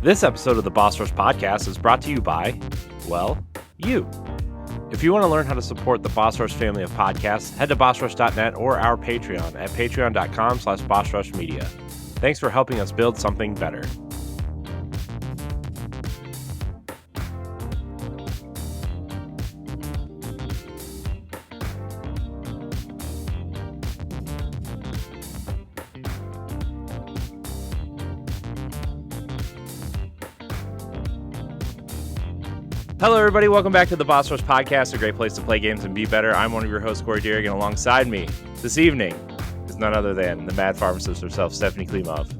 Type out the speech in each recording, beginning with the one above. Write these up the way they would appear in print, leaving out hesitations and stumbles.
This episode of the Boss Rush Podcast is brought to you by, well, you. If you want to learn how to support the Boss Rush family of podcasts, head to bossrush.net or our Patreon at patreon.com/bossrushmedia. Thanks for helping us build something better. Hello, everybody. Welcome back to the Boss Rush Podcast, a great place to play games and be better. I'm one of your hosts, Corey Dirrig, and alongside me this evening is none other than the mad pharmacist herself, Stephanie Klimov.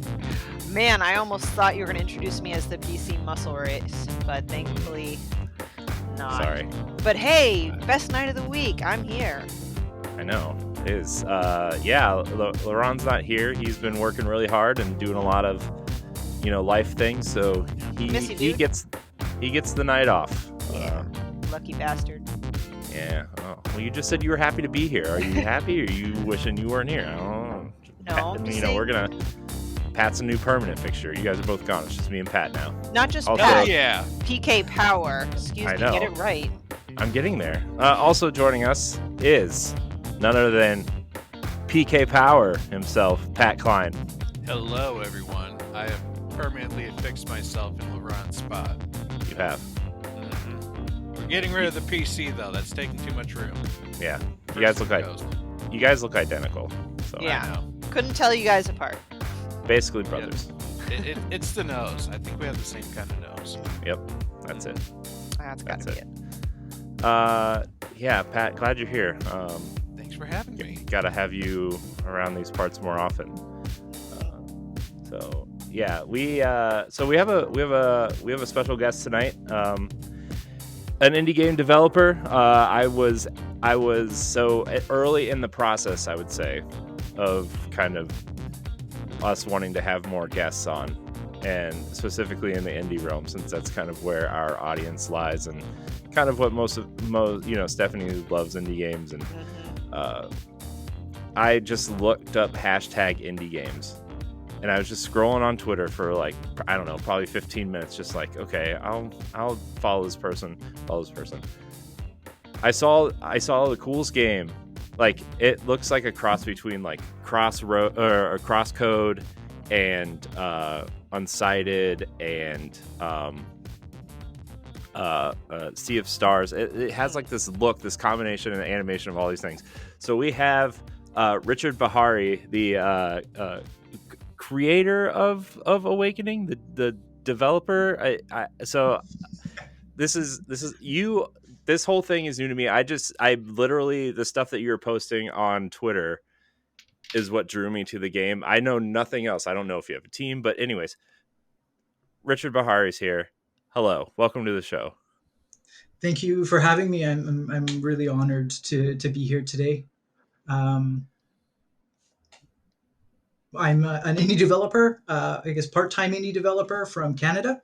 Man, I almost thought you were going to introduce me as the PC muscle race, but thankfully not. Sorry. But hey, best night of the week. I'm here. I know. It is. Laurent's not here. He's been working really hard and doing a lot of, life things, so he gets the night off. Yeah. Lucky bastard. Yeah. Oh, well, you just said you were happy to be here. Are you happy, or are you wishing you weren't here? I don't know. No. We're gonna. Pat's a new permanent fixture. You guys are both gone. It's just me and Pat now. Not just Also, Pat. Yeah. PK Power. Excuse I me. know. Get it right. I'm getting there. Also joining us is none other than PK Power himself, Pat Klein. Hello, everyone. I have permanently affixed myself in Laurent's spot. You have. We're getting rid of the PC, though. That's taking too much room. Yeah. First You guys look identical. So Yeah. I know. Couldn't tell you guys apart. basically brothers. It's the nose. I think we have the same kind of nose. Yep. That's it. That's got to be it. Yeah, Pat, glad you're here. Thanks for having me. Gotta have you around these parts more often. We have a special guest tonight. An indie game developer. I was so early in the process, I would say, of kind of us wanting to have more guests on, and specifically in the indie realm, since that's kind of where our audience lies, and kind of what most Stephanie loves indie games, and I just looked up hashtag indie games. And I was just scrolling on Twitter for probably 15 minutes, just like, okay, I'll follow this person. I saw the coolest game. Like, it looks like a cross between like Crosscode and Unsighted and Sea of Stars. It has like this look, this combination and animation of all these things. So we have Richard Beharry, the creator of Awakening, the developer. So this whole thing is new to me. I literally, the stuff that you're posting on Twitter is what drew me to the game. I know nothing else. I don't know if you have a team, but anyways, Richard Beharry's here. Hello, welcome to the show. Thank you for having me. I'm really honored to be here today. I'm an indie developer, I guess part-time indie developer from Canada,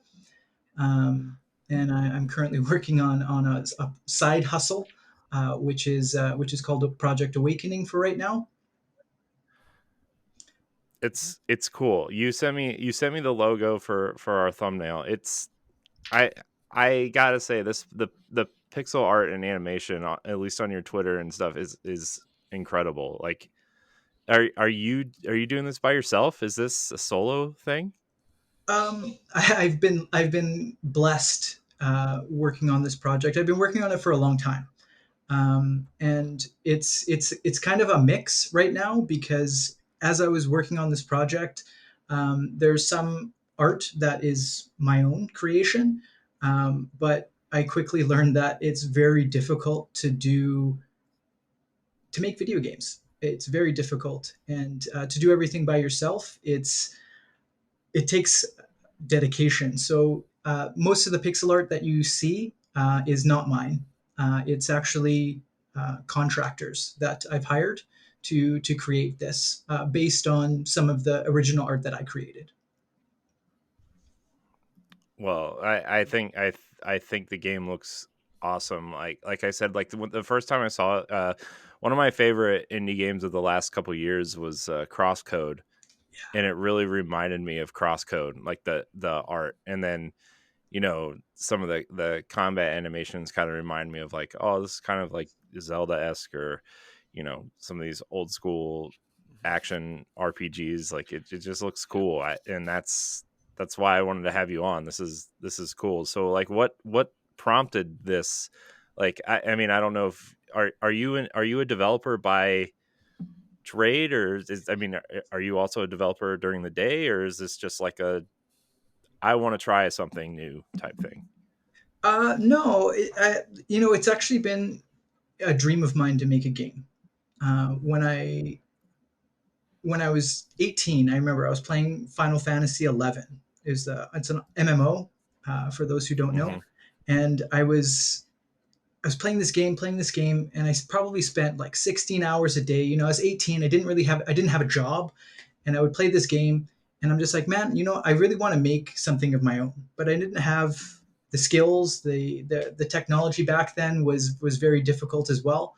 and I'm currently working on a side hustle, which is called Project Awakening for right now. It's cool. You sent me the logo for our thumbnail. I gotta say, the pixel art and animation, at least on your Twitter and stuff, is incredible. Like, Are you doing this by yourself? Is this a solo thing? I've been blessed working on this project. I've been working on it for a long time, and it's kind of a mix right now, because as I was working on this project, there's some art that is my own creation, but I quickly learned that it's very difficult to make video games. It's very difficult, and to do everything by yourself, it takes dedication. So most of the pixel art that you see is not mine. It's actually contractors that I've hired to create this based on some of the original art that I created. Well, I think the game looks awesome. Like I said, like the first time I saw it, one of my favorite indie games of the last couple of years was Crosscode, and it really reminded me of Crosscode, like the art. And then, some of the combat animations kind of remind me of like, oh, this is kind of like Zelda-esque, or some of these old school action RPGs. Like it just looks cool. And that's why I wanted to have you on. This is cool. So like what prompted this? Like I mean, I don't know if are you a developer by trade, or are you also a developer during the day, or is this just like a I want to try something new type thing? No, it's actually been a dream of mine to make a game. When I was 18, I remember I was playing Final Fantasy 11. It's an MMO, for those who don't know, Hmm. and I was playing this game, and I probably spent like 16 hours a day. I was 18. I didn't have a job, and I would play this game, and I'm just like, man, I really want to make something of my own, but I didn't have the skills. The technology back then was very difficult as well.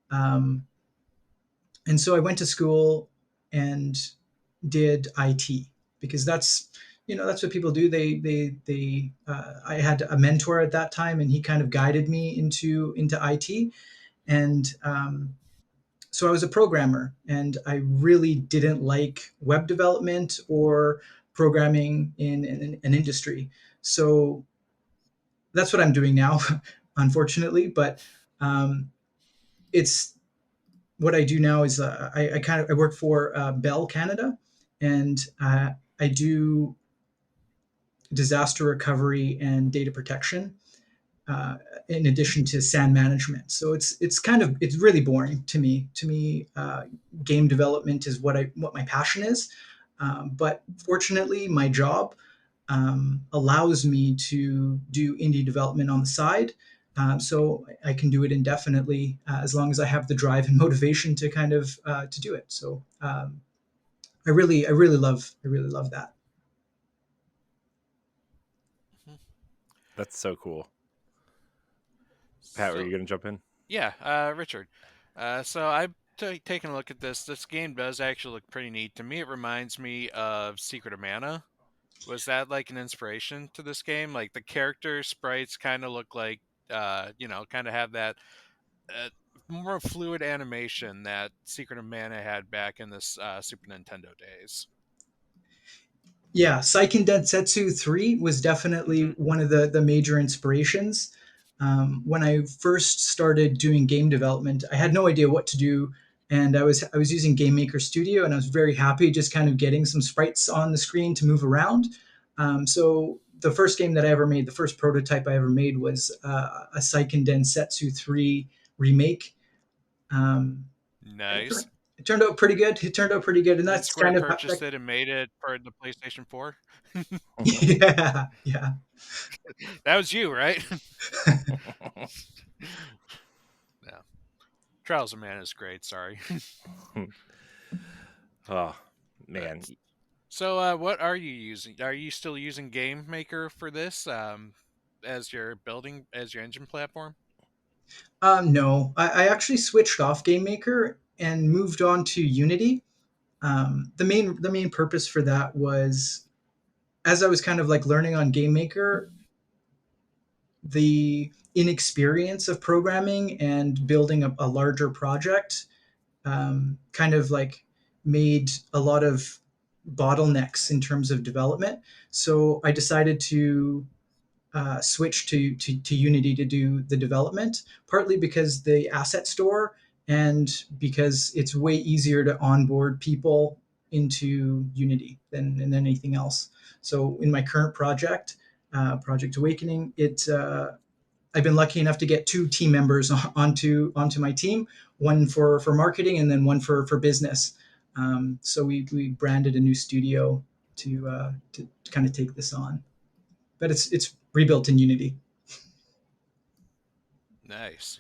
Um, and so I went to school and did IT, because that's what people do. I had a mentor at that time, and he kind of guided me into IT. And so I was a programmer, and I really didn't like web development or programming in an industry. So that's what I'm doing now, unfortunately. But um, it's what I do now is I work for Bell Canada, and I do disaster recovery and data protection, in addition to SAN management. So it's really boring to me. Game development is what my passion is. But fortunately, my job allows me to do indie development on the side. So I can do it indefinitely, as long as I have the drive and motivation to kind of to do it. So I really love that. That's so cool. Pat, were So you gonna jump in? yeah, Richard. So I've taken a look at this. This game does actually look pretty neat. To me, it reminds me of Secret of Mana. Was that like an inspiration to this game? Like the character sprites kind of look like, kind of have that uh, more fluid animation that Secret of Mana had back in this Super Nintendo days. Yeah, Seiken Densetsu 3 was definitely Hmm. one of the major inspirations. When I first started doing game development, I had no idea what to do, and I was using Game Maker Studio, and I was very happy just kind of getting some sprites on the screen to move around. So the first game that I ever made, the first prototype I ever made, was a Seiken Densetsu 3 remake. Um, it, Nice. it turned out pretty good. It turned out pretty good, and And that's Square kind of purchased it and made it for the PlayStation 4. yeah, yeah. That was you, right? Yeah. Trials of Mana is great. Sorry. Oh Uh, man. So, what are you using? Are you still using Game Maker for this as your engine platform? No, I actually switched off Game Maker and moved on to Unity. The main purpose for that was, as I was kind of like learning on Game Maker, the inexperience of programming and building a larger project kind of like made a lot of bottlenecks in terms of development. So I decided to switch to Unity to do the development, partly because the asset store, and because it's way easier to onboard people into Unity than anything else. So in my current project, Project Awakening, I've been lucky enough to get two team members onto my team, one for marketing and then one for business. So we branded a new studio to kind of take this on, but it's rebuilt in Unity. Nice.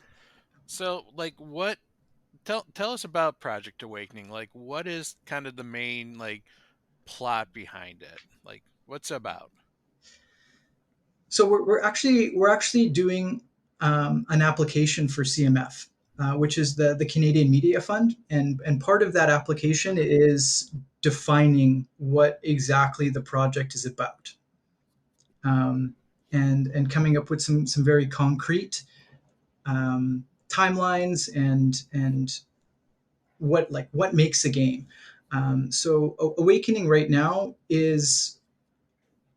So, like, what? Tell us about Project Awakening. Like, what is kind of the main like plot behind it? Like, what's it about? So we're actually doing an application for CMF, which is the Canadian Media Fund, and part of that application is defining what exactly the project is about, and coming up with some very concrete timelines and what makes a game. So Awakening right now is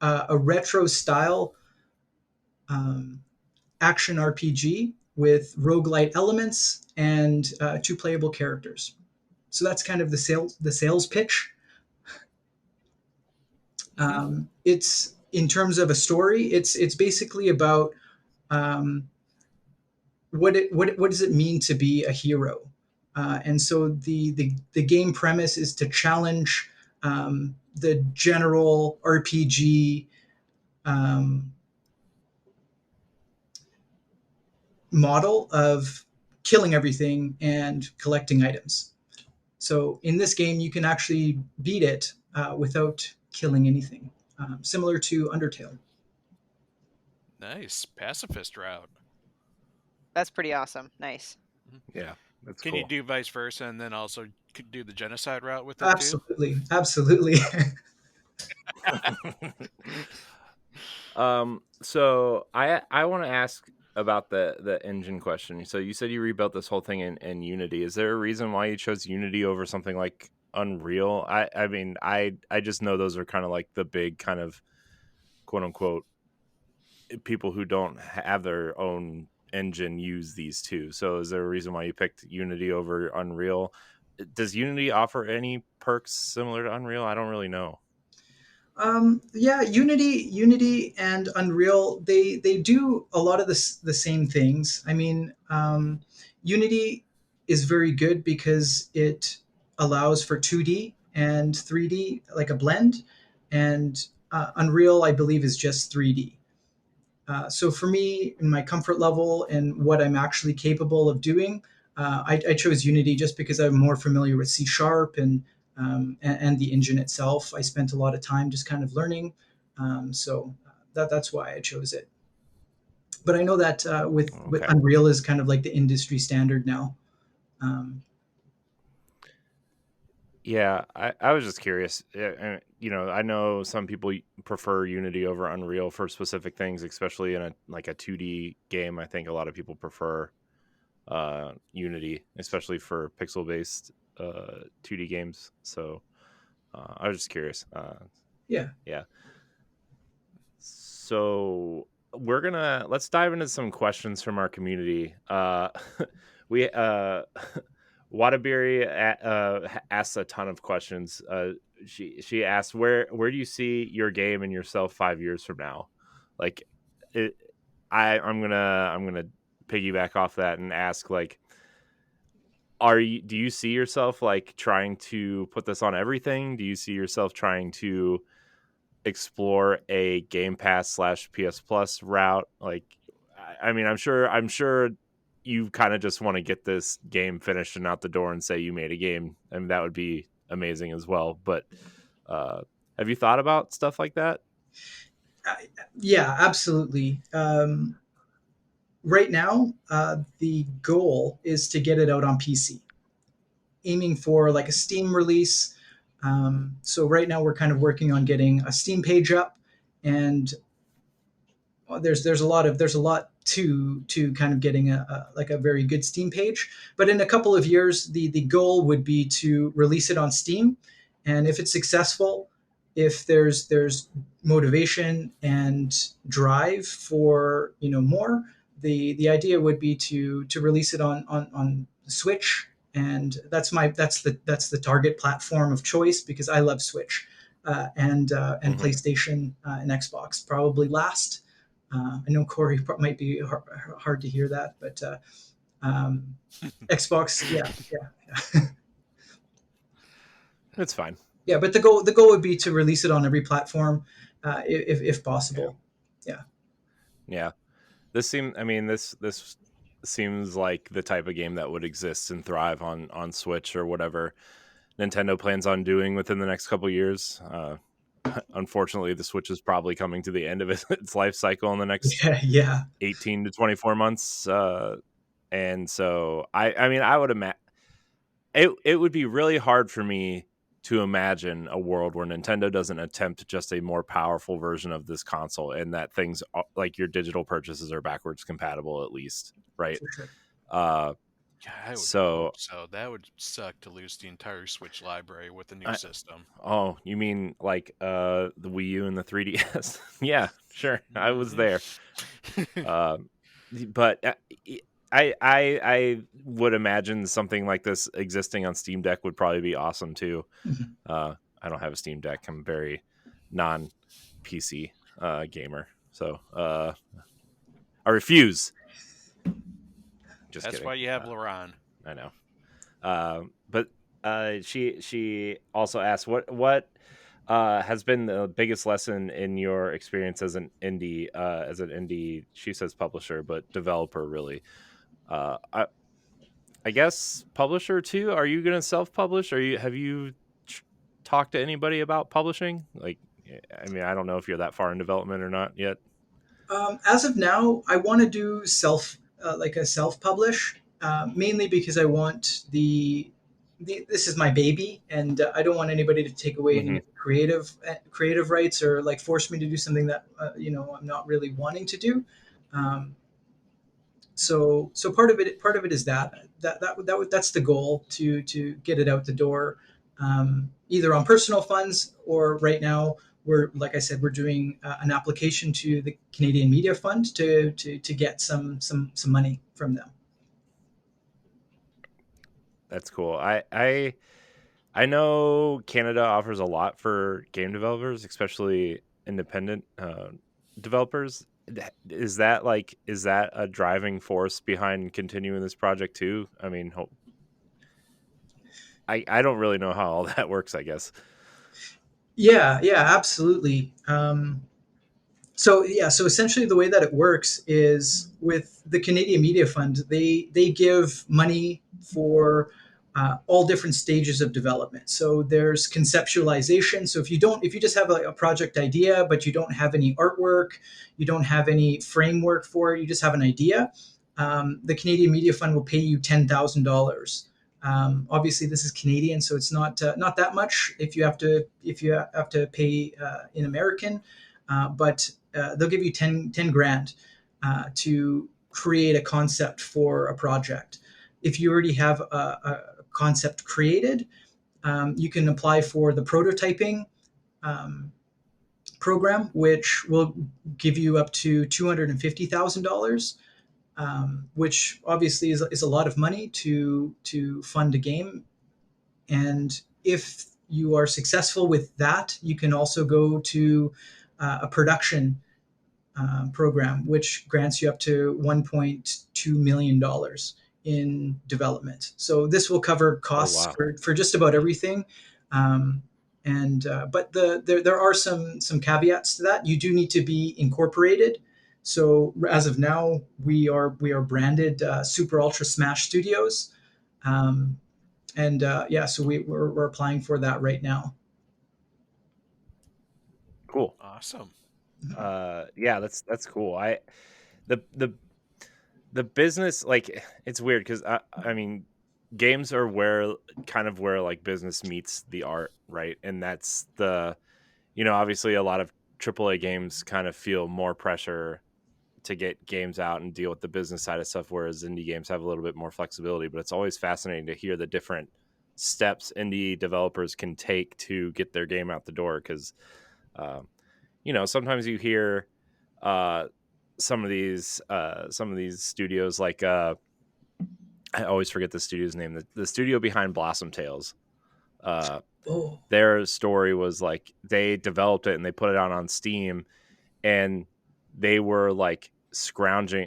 a retro style action RPG with roguelite elements and two playable characters. So that's kind of the sales pitch. It's in terms of a story. It's basically about what does it mean to be a hero, and so the game premise is to challenge the general RPG model of killing everything and collecting items. So in this game, you can actually beat it without killing anything, similar to Undertale. Nice pacifist route. That's pretty awesome. Nice. Yeah, that's Can cool. you do vice versa and then also could do the genocide route with it Absolutely, absolutely. So I want to ask about the engine question. So you said you rebuilt this whole thing in Unity. Is there a reason why you chose Unity over something like Unreal? I mean, I just know those are kind of like the big kind of quote unquote people who don't have their own engine use these two. So is there a reason why you picked Unity over Unreal? Does Unity offer any perks similar to Unreal? I don't really know. Yeah, Unity and Unreal, they do a lot of the same things. I mean, Unity is very good because it allows for 2D and 3D, like a blend, and Unreal, I believe, is just 3D. So for me, in my comfort level and what I'm actually capable of doing, I chose Unity just because I'm more familiar with C# and the engine itself. I spent a lot of time just kind of learning, so that's why I chose it. But I know that with Unreal is kind of like the industry standard now. Yeah, I was just curious. And I know some people prefer Unity over Unreal for specific things, especially in a 2D game. I think a lot of people prefer Unity, especially for pixel-based 2D games. So I was just curious. Yeah. So let's dive into some questions from our community. We Wadaberry asks a ton of questions. She asked, where do you see your game and yourself 5 years from now? Like, I'm gonna piggyback off that and ask, like, do you see yourself like trying to put this on everything? Do you see yourself trying to explore a Game Pass / PS Plus route? Like, I mean, I'm sure you kind of just want to get this game finished and out the door and say you made a game. I mean, that would be amazing as well. But have you thought about stuff like that? Yeah, absolutely. Right now, the goal is to get it out on PC, aiming for like a Steam release. So right now we're kind of working on getting a Steam page up, and there's a lot to kind of getting a very good Steam page. But in a couple of years, the goal would be to release it on Steam, and if it's successful, if there's motivation and drive for more, the idea would be to release it on Switch, and that's the target platform of choice because I love Switch, and PlayStation and Xbox probably last. I know Corey might be hard to hear that, but Xbox, yeah. It's fine. Yeah, but the goal would be to release it on every platform, if possible. Yeah. This seems like the type of game that would exist and thrive on Switch or whatever Nintendo plans on doing within the next couple of years. Unfortunately, the Switch is probably coming to the end of its life cycle in the next 18 to 24 months. And so I mean, I would imagine it would be really hard for me to imagine a world where Nintendo doesn't attempt just a more powerful version of this console, and that things like your digital purchases are backwards compatible at least, right? For sure. Yeah, I would So hope so. That would suck to lose the entire Switch library with a new system. oh, you mean like the Wii U and the 3DS? Yeah, sure. I was there. But I would imagine something like this existing on Steam Deck would probably be awesome too. Mhm. I don't have a Steam Deck. I'm very non PC gamer, so I refuse. Just That's kidding. why you have Laron. I know. But she also asked what has been the biggest lesson in your experience as an indie, she says publisher, but developer really. I guess publisher too. Are you going to self-publish? Have you talked to anybody about publishing? Like, I mean, I don't know if you're that far in development or not yet. As of now, I want to do like a self-publish, mainly because I want this is my baby, and I don't want anybody to take away any Mm-hmm. of the creative rights or like force me to do something that I'm not really wanting to do. Um, so part of it is that's the goal to get it out the door, either on personal funds or right now we're like I said we're doing an application to the Canadian Media Fund to get some money from them. That's cool. I know Canada offers a lot for game developers, especially independent developers. Is that a driving force behind continuing this project too? I mean, I don't really know how all that works, I guess. Yeah, absolutely. So essentially the way that it works is with the Canadian Media Fund, they give money for all different stages of development. So there's conceptualization. So if you just have a project idea but you don't have any artwork, you don't have any framework for it, you just have an idea, the Canadian Media Fund will pay you $10,000. Obviously, this is Canadian, so it's not that much if you have to pay in American, but they'll give you 10 grand to create a concept for a project. If you already have a concept created, you can apply for the prototyping program, which will give you up to $250,000, which obviously is a lot of money to fund a game. And if you are successful with that, you can also go to a production program, which grants you up to $1.2 million in development. So this will cover costs wow. for just about everything. But there are some caveats to that. You do need to be incorporated. So as of now, we are branded Super Ultra Smash Studios, so we're applying for that right now. Cool. Awesome. Yeah, that's cool. The business, like, it's weird because I mean, games are where like business meets the art, right? And that's obviously a lot of AAA games kind of feel more pressure to get games out and deal with the business side of stuff, whereas indie games have a little bit more flexibility. But it's always fascinating to hear the different steps indie developers can take to get their game out the door, because sometimes you hear some of these studios, like I always forget the studio's name, the studio behind Blossom Tales. Their story was like they developed it and they put it out on Steam, and they were like scrounging,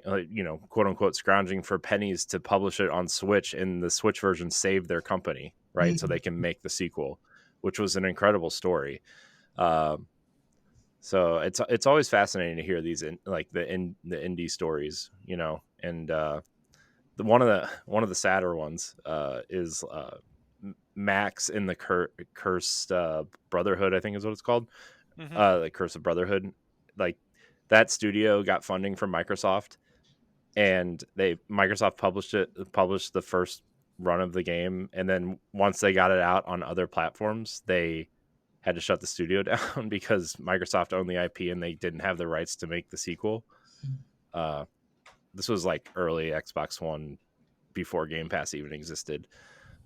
quote unquote scrounging for pennies to publish it on Switch, and the Switch version saved their company, right? Mm-hmm. So they can make the sequel, which was an incredible story. So it's always fascinating to hear these the indie stories, and one of the sadder ones is Max in the Cursed Brotherhood, I think is what it's called. Mm-hmm. The Curse of Brotherhood. Like, that studio got funding from Microsoft, and Microsoft published the first run of the game, and then once they got it out on other platforms, they had to shut the studio down because Microsoft owned the IP and they didn't have the rights to make the sequel. This was like early Xbox One, before Game Pass even existed.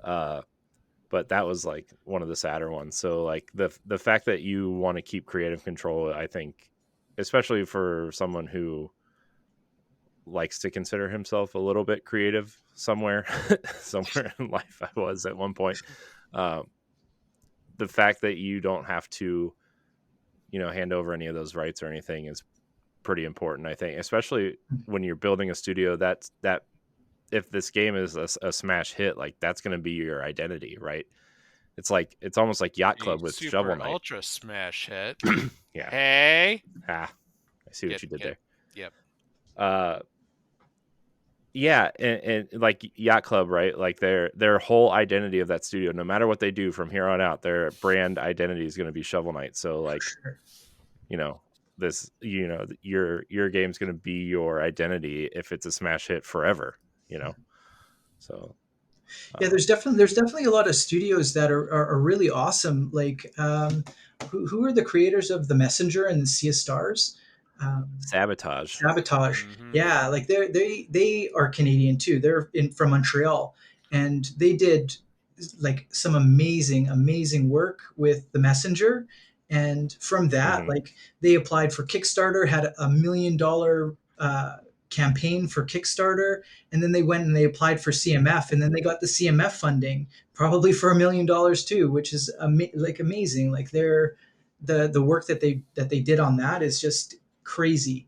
But that was like one of the sadder ones. So like the fact that you want to keep creative control, I think, especially for someone who likes to consider himself a little bit creative somewhere in life, I was at one point. The fact that you don't have to, hand over any of those rights or anything is pretty important, I think, especially when you're building a studio that if this game is a smash hit, like that's going to be your identity, right? It's almost like Yacht Club with Super Shovel Knight. ultra smash hit. Yeah. Hey. I see what you did there. Yep. Yeah, and like Yacht Club, right? Like their whole identity of that studio, no matter what they do from here on out, their brand identity is going to be Shovel Knight. So like, this, your game's going to be your identity if it's a smash hit forever, So Yeah, there's definitely a lot of studios that are really awesome. Like, who are the creators of The Messenger and Sea of Stars? Sabotage. Mm-hmm. Yeah, like they are Canadian too. They're from Montreal, and they did like some amazing work with The Messenger. And from that, like they applied for Kickstarter, had a $1 million campaign for Kickstarter, and then they went and they applied for CMF, and then they got the CMF funding, probably for $1 million too, which is amazing. Like the work that they did on that is just crazy.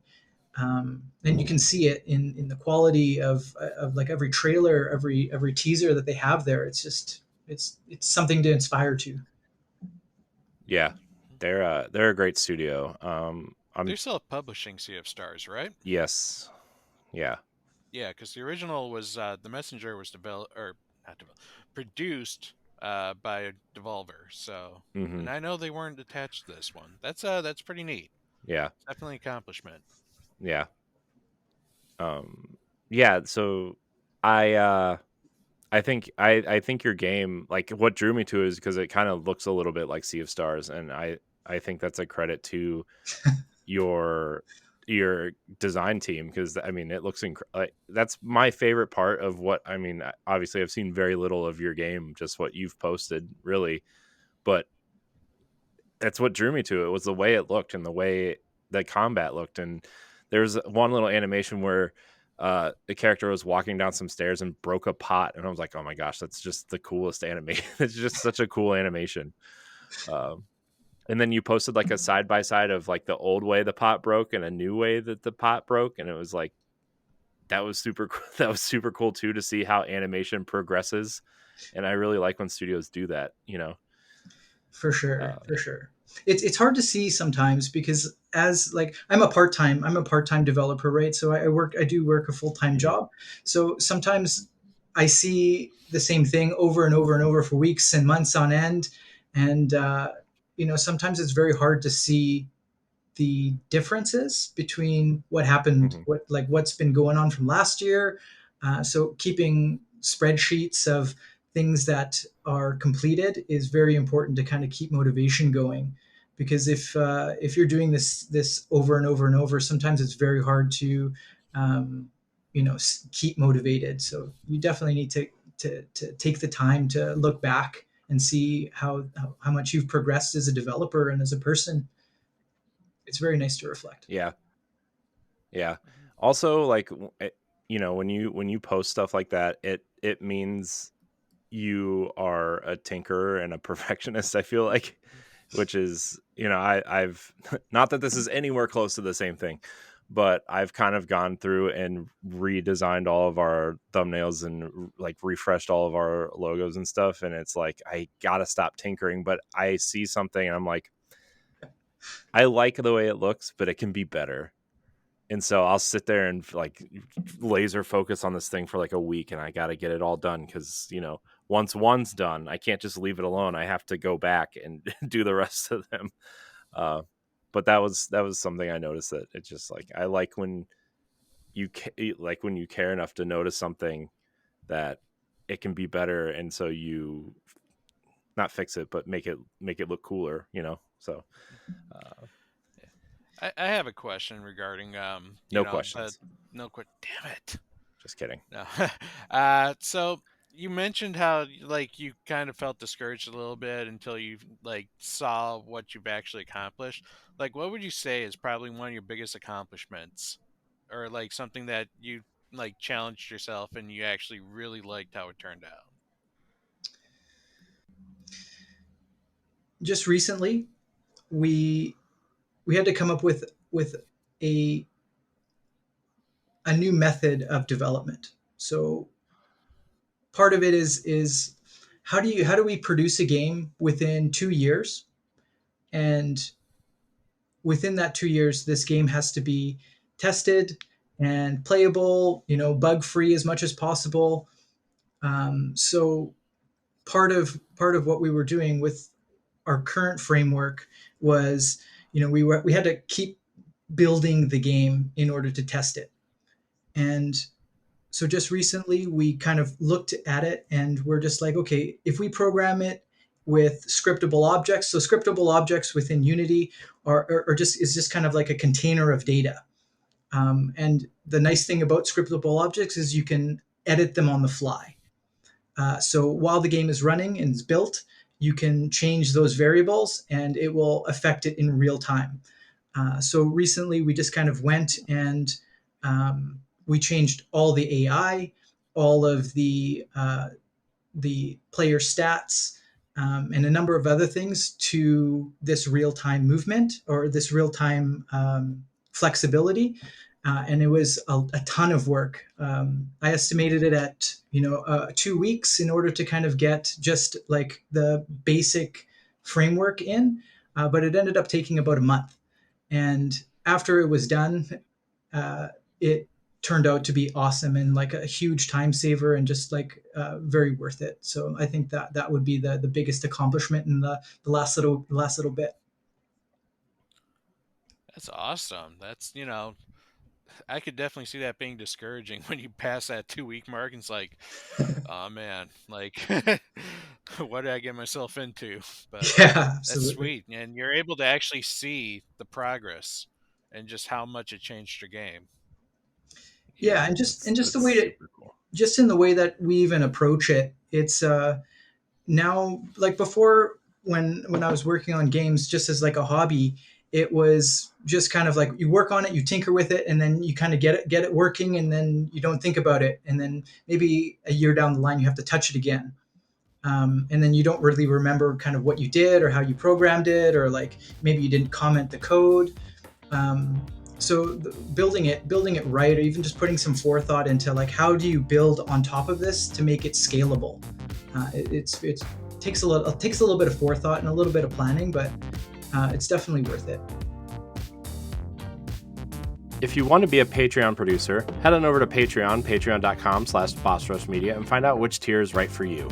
And you can see it in the quality of like every trailer, every teaser that they have there. It's just it's something to inspire to. Yeah, they're a great studio. They're still publishing Sea of Stars, right? Yes. Yeah. Yeah, because the original was The Messenger was produced by Devolver. So, and I know they weren't attached to this one. That's pretty neat. Yeah, Definitely accomplishment. Yeah. Yeah. So I think your game, like what drew me to it is because it kind of looks a little bit like Sea of Stars, and I think that's a credit to your design team, because I mean it looks like that's my favorite part of what I mean. Obviously, I've seen very little of your game, just what you've posted, really, but that's what drew me to it, was the way it looked and the way the combat looked. And there's one little animation where the character was walking down some stairs and broke a pot, and I was like, oh my gosh, that's just the coolest animation. It's just such a cool animation. And then you posted like a side by side of like the old way the pot broke and a new way that the pot broke, and it was like that was super cool too, to see how animation progresses. And I really like when studios do that, For sure. It's hard to see sometimes because as like I'm a part-time developer, right? So I do work a full-time job. So sometimes I see the same thing over and over and over for weeks and months on end, and sometimes it's very hard to see the differences between what happened, what's been going on from last year. So keeping spreadsheets of things that are completed is very important to kind of keep motivation going, because if you're doing this over and over and over, sometimes it's very hard to keep motivated. So you definitely need to take the time to look back and see how much you've progressed as a developer and as a person. It's very nice to reflect. Yeah. Also, like, when you post stuff like that, it means you are a tinkerer and a perfectionist, I feel like, which is, I've not that this is anywhere close to the same thing, but I've kind of gone through and redesigned all of our thumbnails and like refreshed all of our logos and stuff. And it's like, I gotta stop tinkering, but I see something and I'm like, I like the way it looks, but it can be better. And so I'll sit there and like laser focus on this thing for like a week, and I got to get it all done. Cause once one's done, I can't just leave it alone. I have to go back and do the rest of them. But that was something I noticed, that it's just like, I like when you care enough to notice something that it can be better, and so you not fix it, but make it look cooler, So I have a question regarding no questions. Damn it. Just kidding. No. So you mentioned how like you kind of felt discouraged a little bit until you like saw what you've actually accomplished. Like, what would you say is probably one of your biggest accomplishments, or like something that you like challenged yourself and you actually really liked how it turned out? Just recently, we had to come up with a new method of development. So part of it is how do we produce a game within 2 years, and within that 2 years this game has to be tested and playable, bug free as much as possible. So part of what we were doing with our current framework was, we had to keep building the game in order to test it. And so just recently we kind of looked at it and we're just like, okay, if we program it with scriptable objects, so scriptable objects within Unity is just kind of like a container of data. And the nice thing about scriptable objects is you can edit them on the fly. So while the game is running and is built, you can change those variables and it will affect it in real time. So recently we just kind of went and we changed all the AI, all of the player stats, and a number of other things to this real-time movement or this real-time flexibility. And it was a ton of work. I estimated it at 2 weeks in order to kind of get just like the basic framework in, but it ended up taking about a month. And after it was done, it turned out to be awesome and like a huge time saver and just like very worth it. So I think that would be the biggest accomplishment in the last little bit. That's awesome. That's, I could definitely see that being discouraging when you pass that 2-week mark and it's like, oh man, like what did I get myself into? But Yeah, that's absolutely. sweet. And you're able to actually see the progress and just how much it changed your game. Yeah, and just the way that super cool. just in the way that we even approach it, it's now like before when I was working on games just as like a hobby, it was just kind of like you work on it, you tinker with it, and then you kind of get it working, and then you don't think about it, and then maybe a year down the line you have to touch it again, and then you don't really remember kind of what you did or how you programmed it, or like maybe you didn't comment the code. So building it right, or even just putting some forethought into like how do you build on top of this to make it scalable. It takes a little bit of forethought and a little bit of planning, but it's definitely worth it. If you want to be a Patreon producer, head on over to patreon.com/bossrushmedia, and find out which tier is right for you.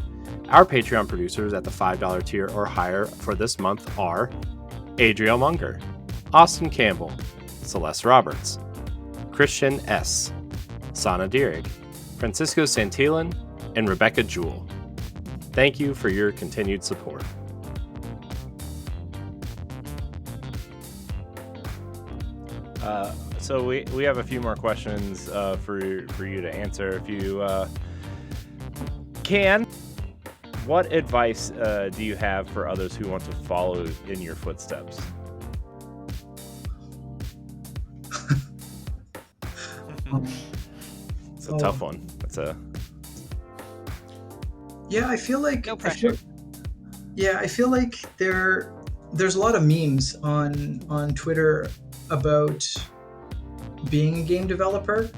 Our Patreon producers at the $5 tier or higher for this month are Adriel Munger, Austin Campbell, Celeste Roberts, Christian S., Sana Dirrig, Francisco Santillan, and Rebecca Jewell. Thank you for your continued support. So we have a few more questions for you to answer. If you can, what advice do you have for others who want to follow in your footsteps? It's a tough one. Yeah, I feel like No pressure. I feel like there's a lot of memes on Twitter about being a game developer.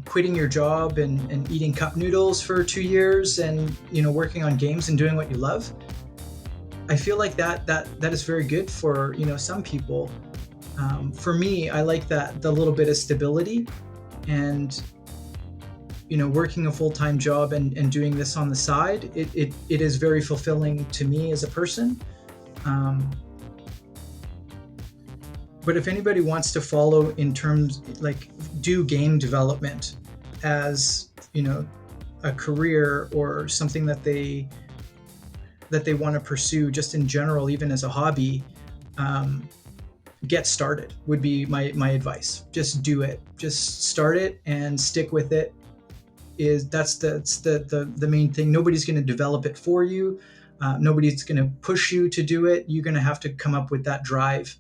Quitting your job and eating cup noodles for 2 years and working on games and doing what you love. I feel like that is very good for some people. For me, I like the little bit of stability and working a full-time job and doing this on the side. It is very fulfilling to me as a person. But if anybody wants to follow in terms like do game development as a a career or something that they want to pursue just in general, even as a hobby, get started would be my advice. Just do it. Just start it and stick with it. That's the main thing. Nobody's going to develop it for you. Nobody's going to push you to do it. You're going to have to come up with that drive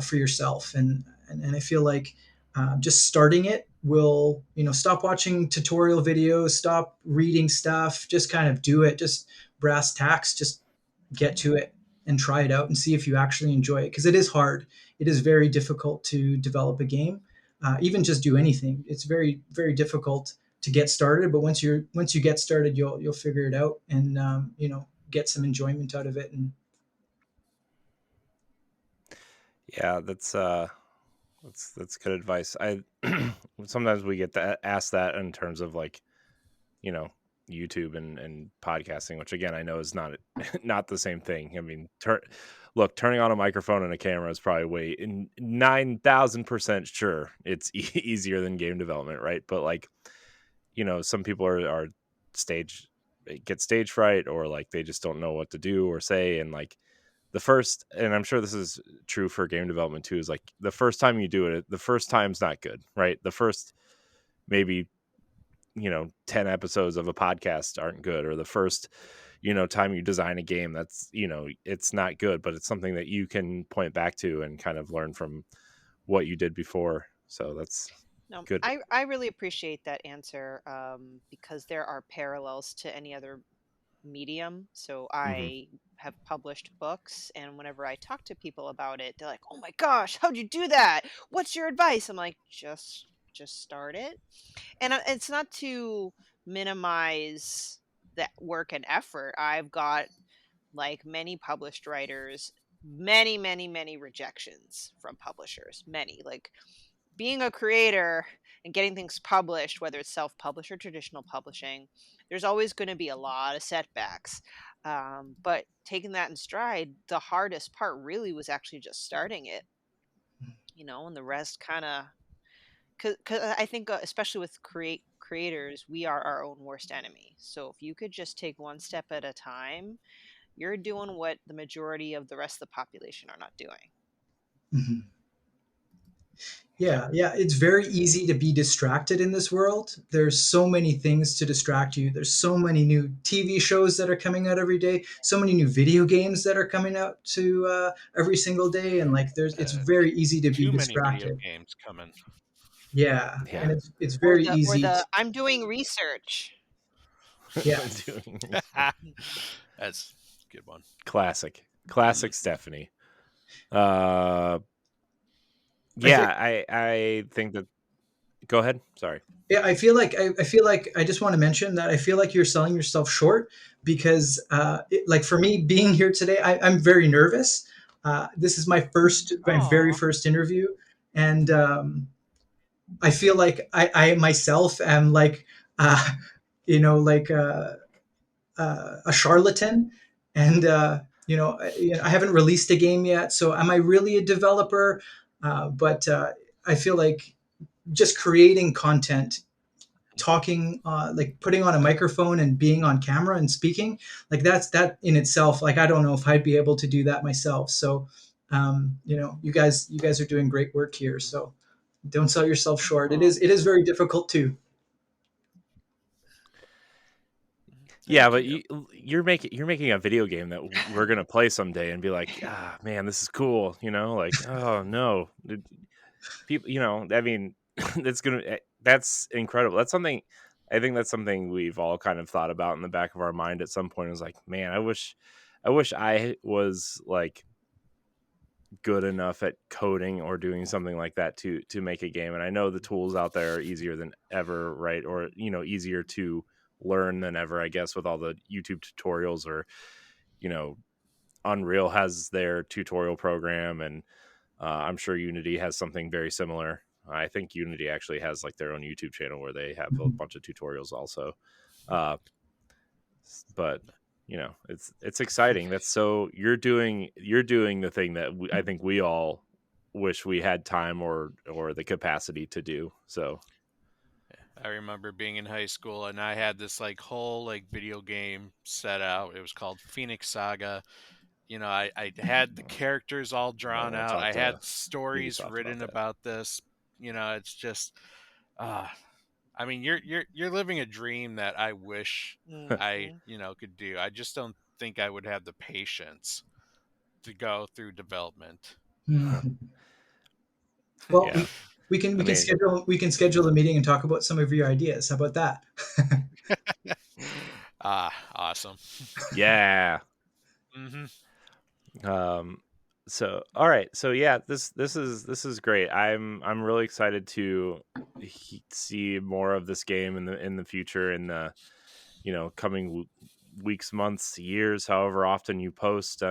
for yourself. And I feel like just starting it will, stop watching tutorial videos, stop reading stuff, just kind of do it. Just brass tacks, just get to it and try it out and see if you actually enjoy it. Because it is hard. It is very difficult to develop a game. Even just do anything. It's very, very difficult to get started. But once you get started, you'll figure it out and get some enjoyment out of it. And yeah, that's good advice. I sometimes we get asked that in terms of like, YouTube and podcasting, which again I know is not the same thing. I mean, turning on a microphone and a camera is probably 9,000% sure it's easier than game development, right? But like, some people are get stage fright, or like they just don't know what to do or say, and like and I'm sure this is true for game development too, is like the first time you do it, the first time's not good, right? The first maybe 10 episodes of a podcast aren't good, or the first time you design a game, that's it's not good, but it's something that you can point back to and kind of learn from what you did before. So that's good. I really appreciate that answer, because there are parallels to any other medium. So I have published books, and whenever I talk to people about it, they're like, oh my gosh, how'd you do that? What's your advice? I'm like, just start it. And it's not to minimize that work and effort. I've got, like many published writers, many rejections from publishers. Many. Like, being a creator and getting things published, whether it's self-published or traditional publishing, there's always going to be a lot of setbacks. But taking that in stride, the hardest part really was actually just starting it, and the rest kind of, because I think, especially with creators, we are our own worst enemy. So if you could just take one step at a time, you're doing what the majority of the rest of the population are not doing. mm-hmm. Yeah, it's very easy to be distracted in this world. There's so many things to distract you. There's so many new TV shows that are coming out every day. So many new video games that are coming out to every single day, and like it's very easy to be distracted. Too many video games coming. Yeah. And it's very easy. I'm doing research. Yeah, That's a good one. Classic Stephanie. I think that. Go ahead. Sorry. Yeah, I feel like I just want to mention that I feel like you're selling yourself short, because like for me being here today, I'm very nervous. This is my very first interview, and I feel like I myself am like like a charlatan, and I haven't released a game yet, so am I really a developer? But I feel like just creating content, talking, like putting on a microphone and being on camera and speaking, like that in itself, like I don't know if I'd be able to do that myself. So you guys are doing great work here, so don't sell yourself short. It is very difficult too. Yeah, but you're making a video game that we're gonna play someday and be like, man, this is cool. Like, oh no, people. I mean, that's incredible. That's something. I think that's something we've all kind of thought about in the back of our mind at some point. Is like, man, I wish I was like good enough at coding or doing something like that to make a game. And I know the tools out there are easier than ever, right? Or easier to learn than ever, I guess, with all the YouTube tutorials, or Unreal has their tutorial program, and I'm sure Unity has something very similar. I think Unity actually has like their own YouTube channel where they have a bunch of tutorials also. But it's exciting. That's so you're doing the thing that I think we all wish we had time or the capacity to do. So I remember being in high school and I had this like whole like video game set out. It was called Phoenix Saga. I had the characters all I drawn want to out. talk I to had stories Ubisoft about written that. about this. It's just uh I mean you're living a dream that I wish I, Mhm. could do. I just don't think I would have the patience to go through development. Mhm. Well, Yeah, we can I mean, schedule a meeting and talk about some of your ideas. How about that? Awesome. yeah. Mhm. Um, so all right, so yeah, this is great. I'm really excited to see more of this game in the future, in the coming weeks, months, years, however often you post.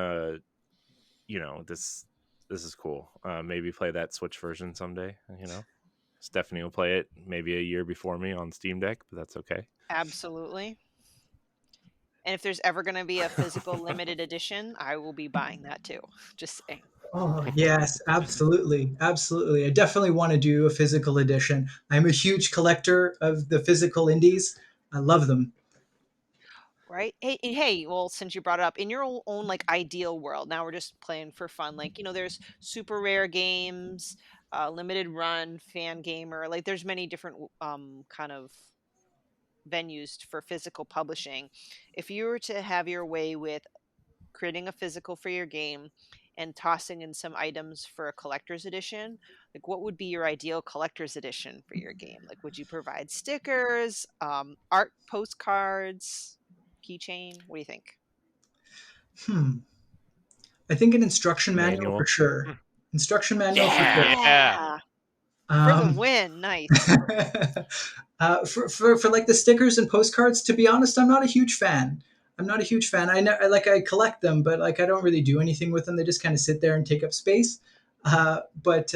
This is cool. Maybe play that Switch version someday. Stephanie will play it maybe a year before me on Steam Deck, but that's okay. Absolutely. And if there's ever going to be a physical limited edition, I will be buying that too. Just saying. Oh, yes, absolutely. Absolutely. I definitely want to do a physical edition. I'm a huge collector of the physical indies. I love them. Right? Hey, well, since you brought it up, in your own like ideal world, now we're just playing for fun. Like, there's super rare games, limited run, fan gamer. Like, there's many different kind of venues for physical publishing. If you were to have your way with creating a physical for your game and tossing in some items for a collector's edition, like what would be your ideal collector's edition for your game? Like, would you provide stickers, art postcards, keychain? What do you think? Hmm. I think an instruction manual for Manual. sure. Instruction manual for sure. Yeah. Yeah, for the Um, win. Nice. for like the stickers and postcards, to be honest, I'm not a huge fan. I'm not a huge fan. I collect them, but like I don't really do anything with them. They just kind of sit there and take up space. But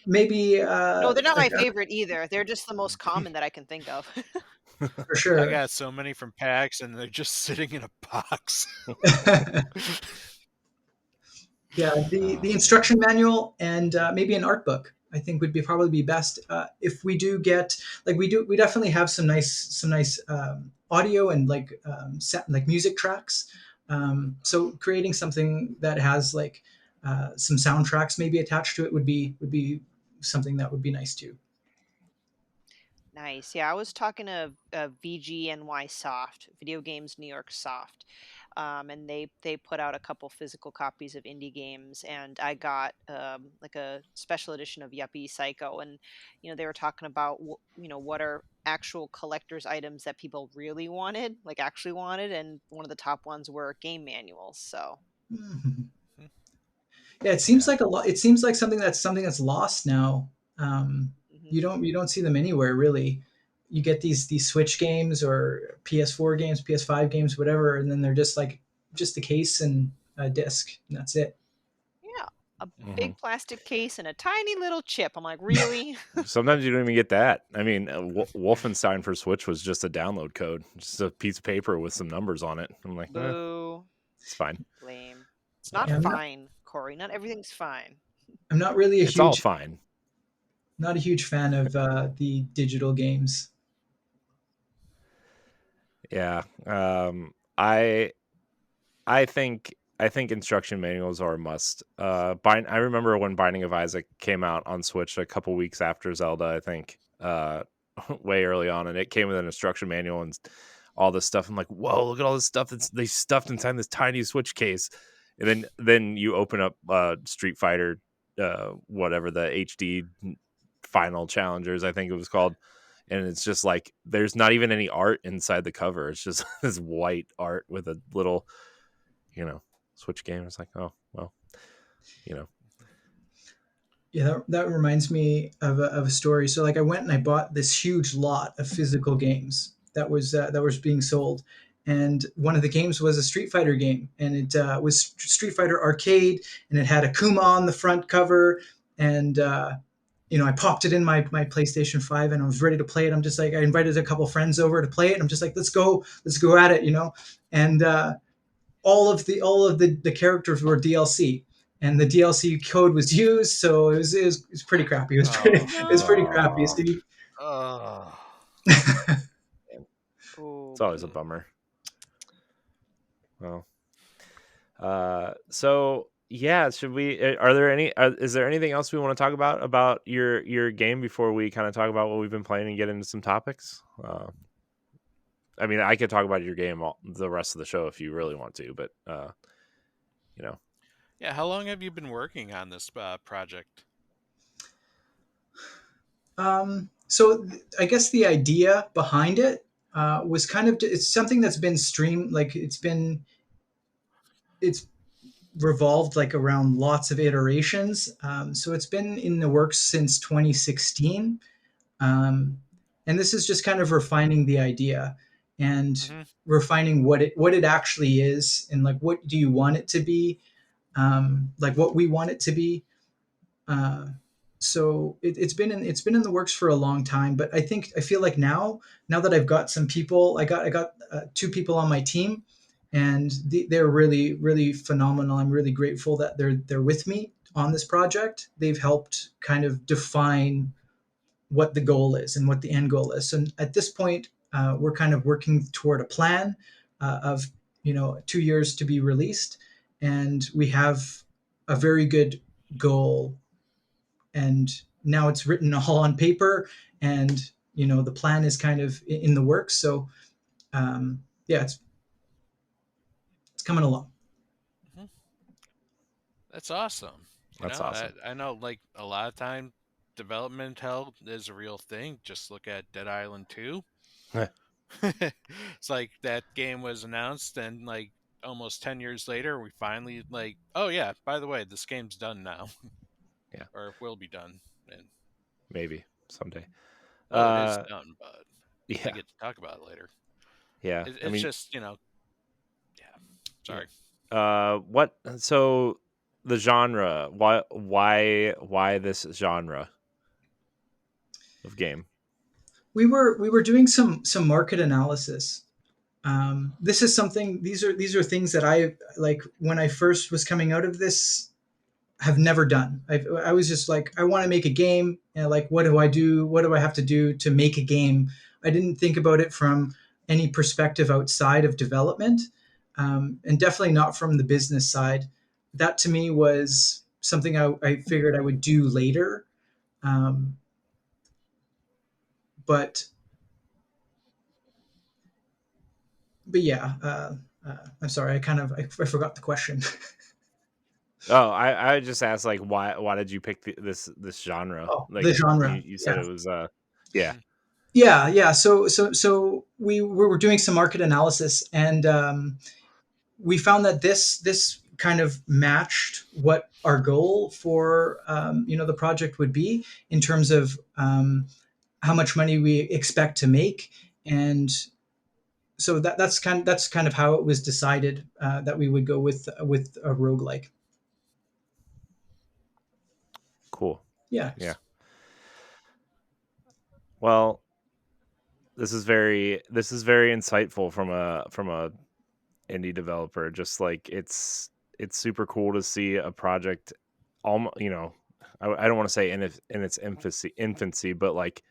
maybe No, they're not like my favorite either. They're just the most common that I can think of. for I sure. got so many from PAX and they're just sitting in a box. Yeah, the instruction manual and maybe an art book I think would be probably be best. If we do get like we definitely have some nice audio and like music tracks. So creating something that has like some soundtracks maybe attached to it would be something that would be nice too. Nice. Yeah, I was talking to VGNY Soft, Video Games New York Soft, and they put out a couple physical copies of indie games, and I got like a special edition of Yuppie Psycho, and they were talking about what are actual collector's items that people really wanted, like actually wanted, and one of the top ones were game manuals. So. Mhm. Yeah, it seems Yeah. like a lot. It seems like something that's lost now. Mhm. You don't see them anywhere really. You get these Switch games or PS4 games, PS5 games, whatever, and then they're just a case and a disc, and that's it. Yeah, a Mhm. big plastic case and a tiny little chip. I'm like, really? Sometimes you don't even get that. I mean, Wolfenstein for Switch was just a download code, just a piece of paper with some numbers on it. I'm like, Boo. it's fine. Lame. It's not Yeah, fine, Corey. Not everything's fine. I'm not really It's all fine. not a huge fan of the digital games. Yeah. I think instruction manuals are a must. I remember when Binding of Isaac came out on Switch a couple weeks after Zelda, I think, way early on, and it came with an instruction manual and all this stuff. I'm like, whoa, look at all this stuff they stuffed inside this tiny Switch case. And then you open up Street Fighter, whatever the HD Final Challengers, I think it was called. And it's just like there's not even any art inside the cover. It's just this white art with a little, Switch game. It's like, oh well, you know. Yeah, that reminds me of a story. So like I went and I bought this huge lot of physical games that was being sold, and one of the games was a Street Fighter game, and it was Street Fighter Arcade, and it had Akuma on the front cover, and I popped it in my PlayStation 5 and I was ready to play it. I'm just like I invited a couple friends over to play it. And I'm just like let's go at it, and all of the characters were DLC, and the DLC code was used, so it was pretty crappy. It was Oh pretty No. crappy. So Oh. Oh, It's always a man. bummer. Well, so yeah, should we? Are there any? Is there anything else we want to talk about your game before we kind of talk about what we've been playing and get into some topics? I mean, I could talk about your game the rest of the show if you really want to, but you know, Yeah, how long have you been working on this project? So I guess the idea behind it was kind of, it's something that's been streamed, like it's revolved like around lots of iterations. So it's been in the works since 2016. Um, and this is just kind of refining the idea and Hmm. refining what it actually is, and like what do you want it to be, like what we want it to be. Uh, so it's been in the works for a long time, but I feel like now that I've got some people, I got two people on my team, and they're really really phenomenal. I'm really grateful that they're with me on this project. They've helped kind of define what the goal is and what the end goal is. So at this point, we're kind of working toward a plan of 2 years to be released, and we have a very good goal, and now it's written all on paper, and the plan is kind of in the works. So yeah, it's coming along. Hmm. That's awesome. that's awesome. I know, like, a lot of time development hell is a real thing. Just look at Dead Island 2. It's like that game was announced, and like almost 10 years later, we finally, like, oh yeah, by the way, this game's done now. Yeah, Or will be done. And maybe someday. well, it is done, but I Yeah, get to talk about it later. yeah. I It's mean, just, yeah. yeah. Sorry. What? So the genre? Why this genre of game? We were doing some market analysis. This is something, these are things that I, like, when I first was coming out of this, have never done. I was just like, I want to make a game, and like, what do I do? What do I have to do to make a game? I didn't think about it from any perspective outside of development, and definitely not from the business side. That to me was something I figured I would do later. Um, but yeah, I'm sorry. I forgot the question. Oh, I just asked, like, why did you pick this genre? Oh, Like the genre. you said Yeah. it was yeah. Mhm. Yeah. So we were doing some market analysis, and we found that this kind of matched what our goal for the project would be, in terms of how much money we expect to make. And so that's kind of how it was decided that we would go with a roguelike. Cool. Yeah. Yeah. Nice. Well, this is very insightful from a indie developer. Just like it's super cool to see a project, almost, I don't want to say in its infancy, but like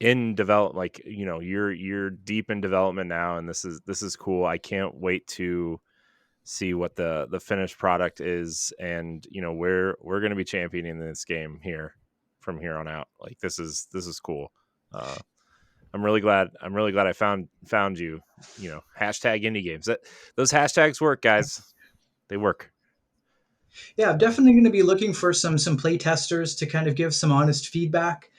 in develop, like, you're deep in development now, and this is cool. I can't wait to see what the finished product is, and we're going to be championing this game here from here on out. Like, this is cool. uh I'm really glad I found you. Hashtag indie games. Those hashtags work, guys. They work. Yeah, I'm definitely going to be looking for some play testers to kind of give some honest feedback.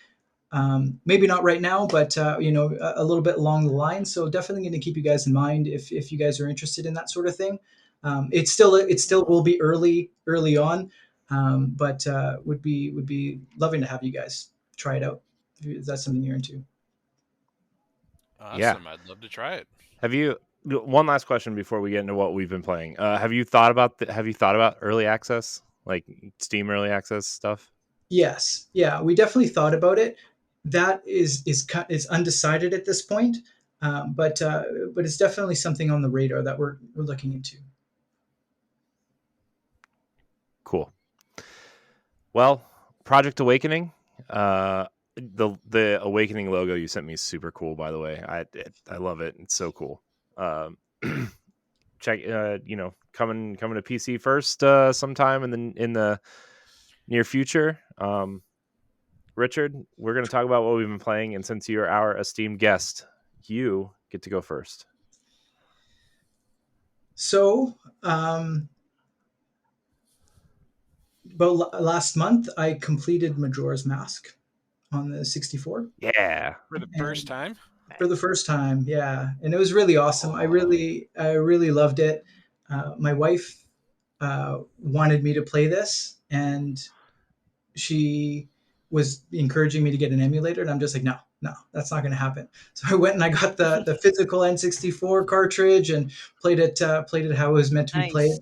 Maybe not right now, but a little bit along the line. So definitely going to keep you guys in mind if you guys are interested in that sort of thing. It still will be early on, but would be loving to have you guys try it out if that's something you're into. Yeah. Awesome. I'd love to try it. Have you One last question before we get into what we've been playing. Have you thought about early access, like Steam early access stuff? Yes, yeah, we definitely thought about it. That is undecided at this point, but it's definitely something on the radar that we're looking into. Cool. Well, Project Awakening. Uh, the Awakening logo you sent me is super cool. By the way, I love it. It's so cool. Check coming to PC first sometime in the near future. Richard, we're going to talk about what we've been playing, and since you're our esteemed guest, you get to go first. So, but last month I completed Majora's Mask on the 64. Yeah, For the first time? For the first time, yeah, and it was really awesome. I really loved it. My wife wanted me to play this, and she was encouraging me to get an emulator, and I'm just like, no, that's not going to happen. So I went and I got the physical N64 cartridge and played it how it was meant to be played,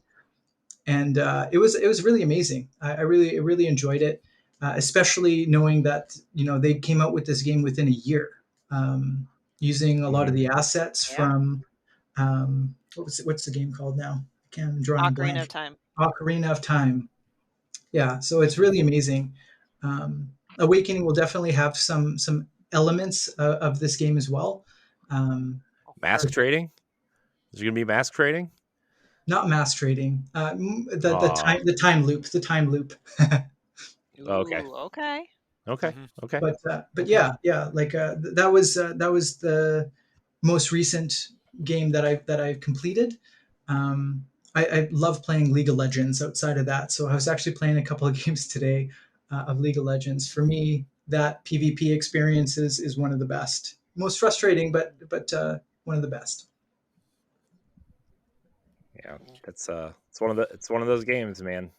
and it was really amazing. I really enjoyed it, especially knowing that they came out with this game within a year, using a lot of the assets from what's the game called now? I can't draw a blank. Ocarina of Time. Ocarina of Time. Yeah, so it's really amazing. Awakening will definitely have some elements of this game as well. Mask trading? Is there gonna be mask trading? Not mass trading. The time loop. The time loop. Okay. Okay. Okay. Okay. But yeah, like that was the most recent game that I completed. I love playing League of Legends outside of that. So I was actually playing a couple of games today of League of Legends. For me, that PvP experience is one of the best. Most frustrating, but one of the best. Yeah, it's one of those games, man.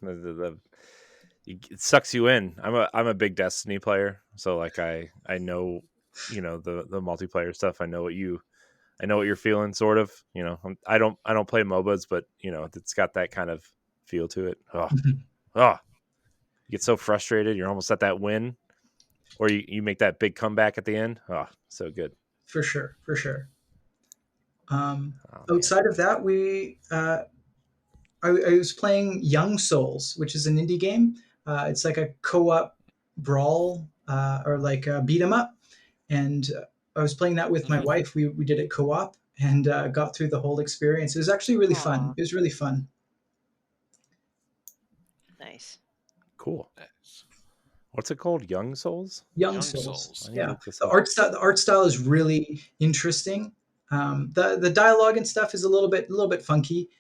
It sucks you in. I'm a big Destiny player, so like I know, the multiplayer stuff. I know what you're feeling, sort of. I don't play MOBAs, but it's got that kind of feel to it. You get so frustrated. You're almost at that win, or you make that big comeback at the end. So good. For sure. Outside of that, I was playing Young Souls, which is an indie game. It's like a co-op brawl or like a beat 'em up, and I was playing that with my wife. We did it co-op and got through the whole experience. It was actually really fun. It was really fun. Nice. Cool. What's it called? Young Souls? Young Souls. Yeah. The art style is really interesting. The dialogue and stuff is a little bit funky,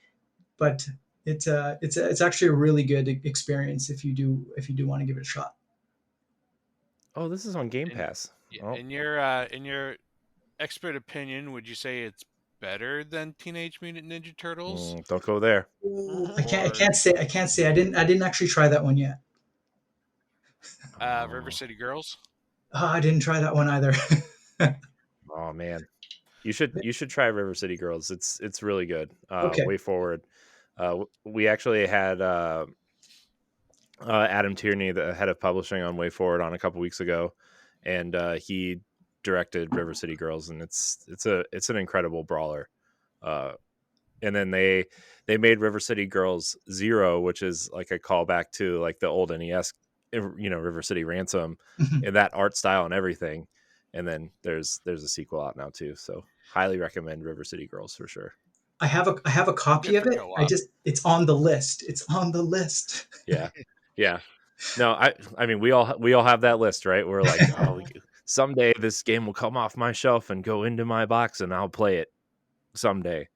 but it's actually a really good experience if you do want to give it a shot. Oh, this is on Game Pass. In your expert opinion, would you say it's better than Teenage Mutant Ninja Turtles? Don't go there. I can't say. I didn't actually try that one yet. River City Girls? I didn't try that one either. Oh man, you should try River City Girls. It's really good. Okay. Way Forward. We actually had Adam Tierney, the head of publishing on Way Forward, on a couple weeks ago, and he directed River City Girls, and it's an incredible brawler. And then they made River City Girls Zero, which is like a callback to like the old NES, River City Ransom, and that art style and everything. And then there's a sequel out now too, so highly recommend River City Girls for sure. I have a copy of it. It's on the list. It's on the list. Yeah. No, I mean we all have that list, right? We're like, someday this game will come off my shelf and go into my box, and I'll play it someday.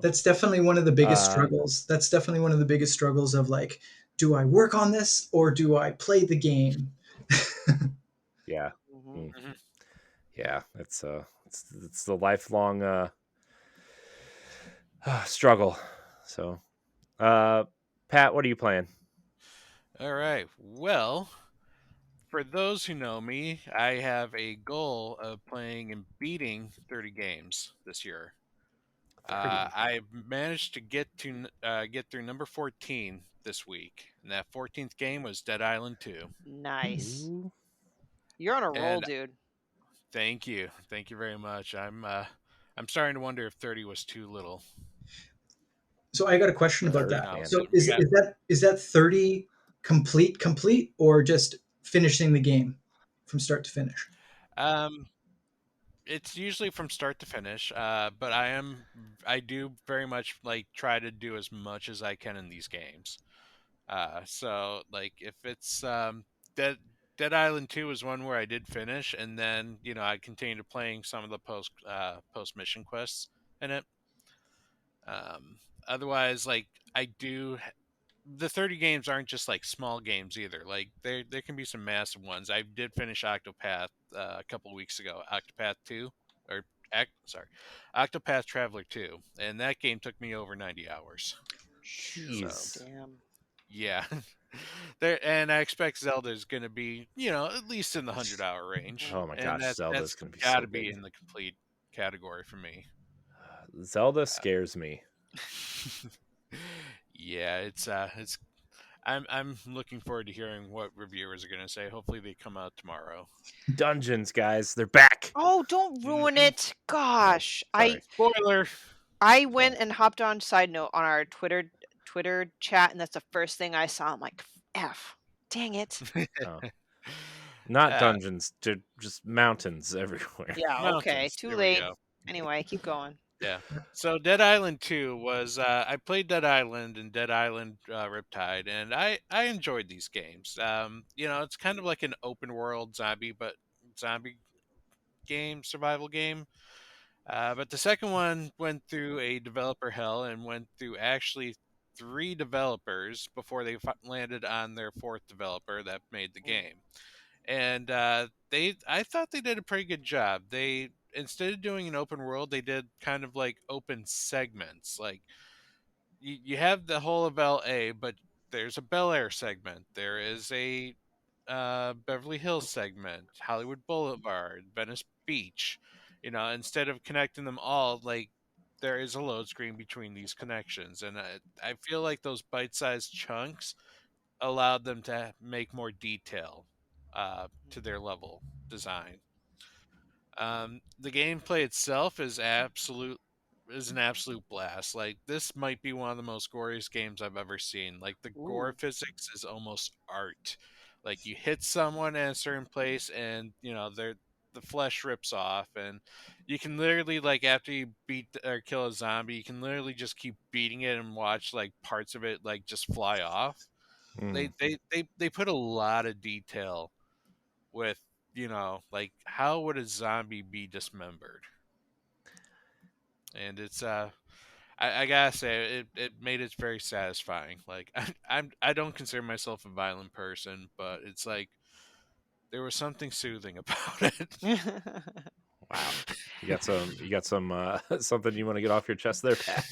That's definitely one of the biggest struggles. That's definitely one of the biggest struggles of like, do I work on this or do I play the game? Yeah. Yeah, it's the lifelong struggle. So, Pat, what are you playing? All right. Well, for those who know me, I have a goal of playing and beating 30 games this year. I managed to get through number 14 this week, and that 14th game was Dead Island 2. Nice. Ooh. You're on a roll, dude. Thank you very much. I'm starting to wonder if 30 was too little. So I got a question about that. So is that 30 complete or just finishing the game from start to finish? Um, it's usually from start to finish, but I do very much like try to do as much as I can in these games. So like if it's Dead Island 2 is one where I did finish, and then I continued playing some of the post mission quests in it. Otherwise, like I do the 30 games aren't just like small games either. Like there can be some massive ones. I did finish Octopath a couple weeks ago. Octopath 2 or sorry, Octopath Traveler 2, and that game took me over 90 hours. Jeez. Damn. Yeah. And I expect Zelda's going to be, at least in the 100-hour range. Oh my And gosh, Zelda's that's gonna be got so to be good. in the complete category for me. Zelda scares me. Yeah, it's I'm looking forward to hearing what reviewers are going to say. Hopefully they come out tomorrow. Dungeons, guys, they're back. Oh, don't ruin it. Gosh. Sorry. Spoiler. I went and hopped on, side note, on our Twitter chat, and that's the first thing I saw. I'm like, F. Dang it. Oh. Not dungeons, just mountains everywhere. Yeah, okay. Mountains. Too There we late. go. Anyway, keep going. Yeah. So Dead Island 2 was I played Dead Island and Dead Island Riptide, and I enjoyed these games. It's kind of like an open world zombie game, survival game. But the second one went through a developer hell and went through actually 3 developers before they landed on their 4th developer that made the game. And I thought they did a pretty good job. They, instead of doing an open world, they did kind of like open segments. Like you have the whole of LA, but there's a Bel Air segment. There is a Beverly Hills segment, Hollywood Boulevard, Venice Beach. Instead of connecting them all, like there is a load screen between these connections, and I feel like those bite-sized chunks allowed them to make more detail to their level design. The gameplay itself is an absolute blast. Like this might be one of the most goriest games I've ever seen. Like the gore physics is almost art. Like you hit someone in a certain place, and the flesh rips off, and you can literally, like, after you beat or kill a zombie, you can literally just keep beating it and watch like parts of it like just fly off. They put a lot of detail with like how would a zombie be dismembered, and it's I gotta say it made it very satisfying. Like I don't consider myself a violent person, but it's like there was something soothing about it. Wow, you got some something you want to get off your chest there, Pat?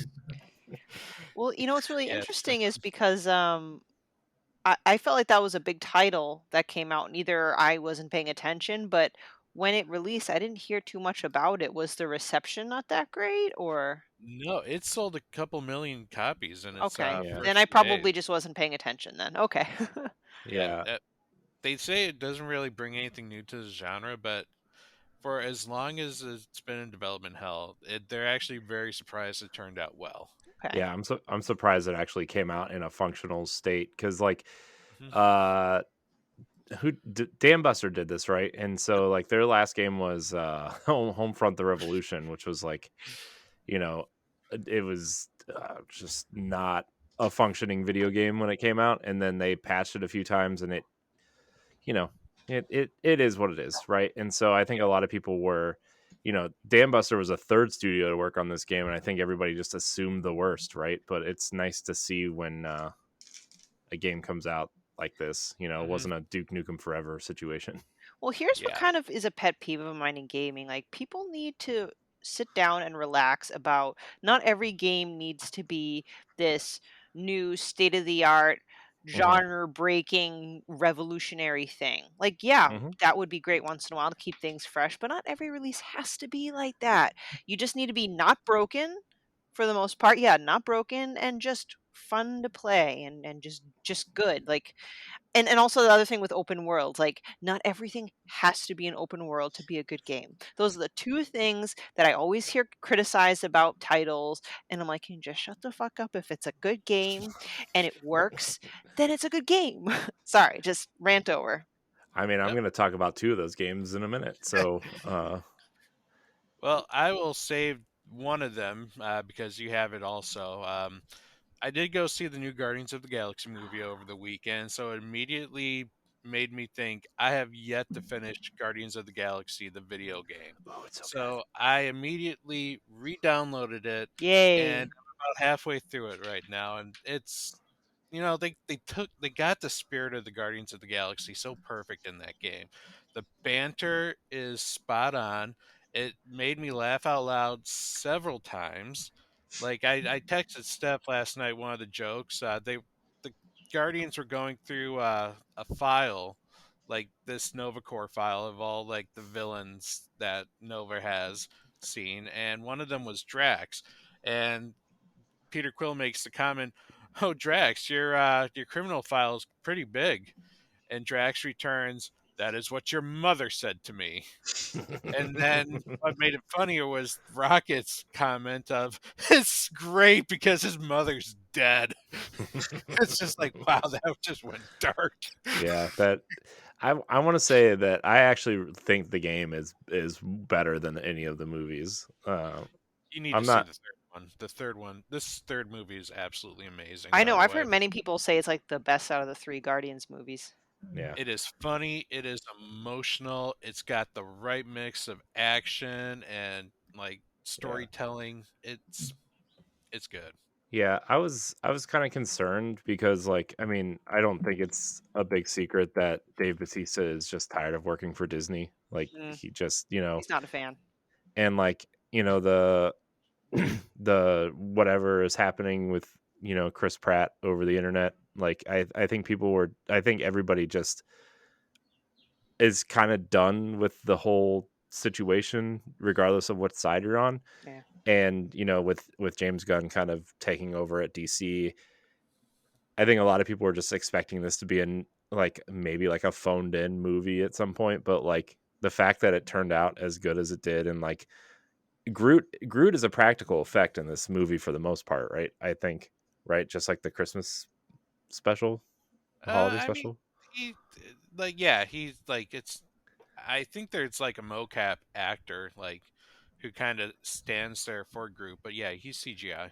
Well, what's really Yeah. interesting is because I felt like that was a big title that came out, and either I wasn't paying attention, but when it released, I didn't hear too much about it. Was the reception not that great, or? No, it sold a couple million copies in its Okay, Yeah. then I first probably day. just wasn't paying attention then. Okay. Yeah. They say it doesn't really bring anything new to the genre, but for as long as it's been in development hell, they're actually very surprised it turned out well. Okay. Yeah, I'm surprised it actually came out in a functional state, because like Mhm. Dan Buster did this, right? And so like their last game was Homefront the Revolution, which was like, it was just not a functioning video game when it came out, and then they patched it a few times, and it is what it is, right? And so I think a lot of people were, Dan Buster was a third studio to work on this game, and I think everybody just assumed the worst, right? But it's nice to see when a game comes out like this. It wasn't a Duke Nukem Forever situation. Well, here's what Yeah. kind of is a pet peeve of mine in gaming. Like, people need to sit down and relax about not every game needs to be this new state of the art genre breaking revolutionary thing. Like, yeah, Mhm. that would be great once in a while to keep things fresh, but not every release has to be like that. You just need to be not broken for the most part. Yeah, not broken and just fun to play and just good. Like, and also the other thing with open worlds, like not everything has to be an open world to be a good game. Those are the two things that I always hear criticized about titles, and I'm like, can you just shut the fuck up? If it's a good game and it works, then it's a good game. Sorry, just rant over. I mean, I'm Yep. going to talk about 2 of those games in a minute. So, Well, I will save one of them because you have it also. I did go see the new Guardians of the Galaxy movie over the weekend, so it immediately made me think I have yet to finish Guardians of the Galaxy, the video game. oh, it's so good. So I immediately re-downloaded it, and Yay. I'm about halfway through it right now, and it's they got the spirit of the Guardians of the Galaxy so perfect in that game. The banter is spot on. It made me laugh out loud several times. Like I texted Steph last night one of the jokes. The Guardians were going through a file, like this Nova Corps file of all like the villains that Nova has seen, and one of them was Drax. And Peter Quill makes the comment, "Oh, Drax, your criminal file is pretty big." And Drax returns, "That is what your mother said to me." And then what made it funnier was Rocket's comment of, "It's great because his mother's dead." It's just like, wow, that just went dark. Yeah, that I want to say that I actually think the game is better than any of the movies. You need to I'm see not. the third one. The third one. This third movie is absolutely amazing, I by know. the I've way. heard many people say it's like the best out of the 3 Guardians movies. Yeah, It is funny, it is emotional, it's got the right mix of action and like storytelling. It's good. yeah. I was kind of concerned because, like, I mean, I don't think it's a big secret that Dave Bautista is just tired of working for Disney. Like, Mm, he just, he's not a fan. and like, the the whatever is happening with Chris Pratt over the internet. Like, I think I think everybody just is kind of done with the whole situation, regardless of what side you're on. Yeah. And with James Gunn kind of taking over at DC, I think a lot of people were just expecting this to be like maybe like a phoned in movie at some point, but like the fact that it turned out as good as it did, and like Groot is a practical effect in this movie for the most part, right? I think, right? Just like the Christmas special, the holiday I mean, special. he like yeah, he's like it's I think there's like a mocap actor like who kind of stands there for group, but yeah, he's CGI.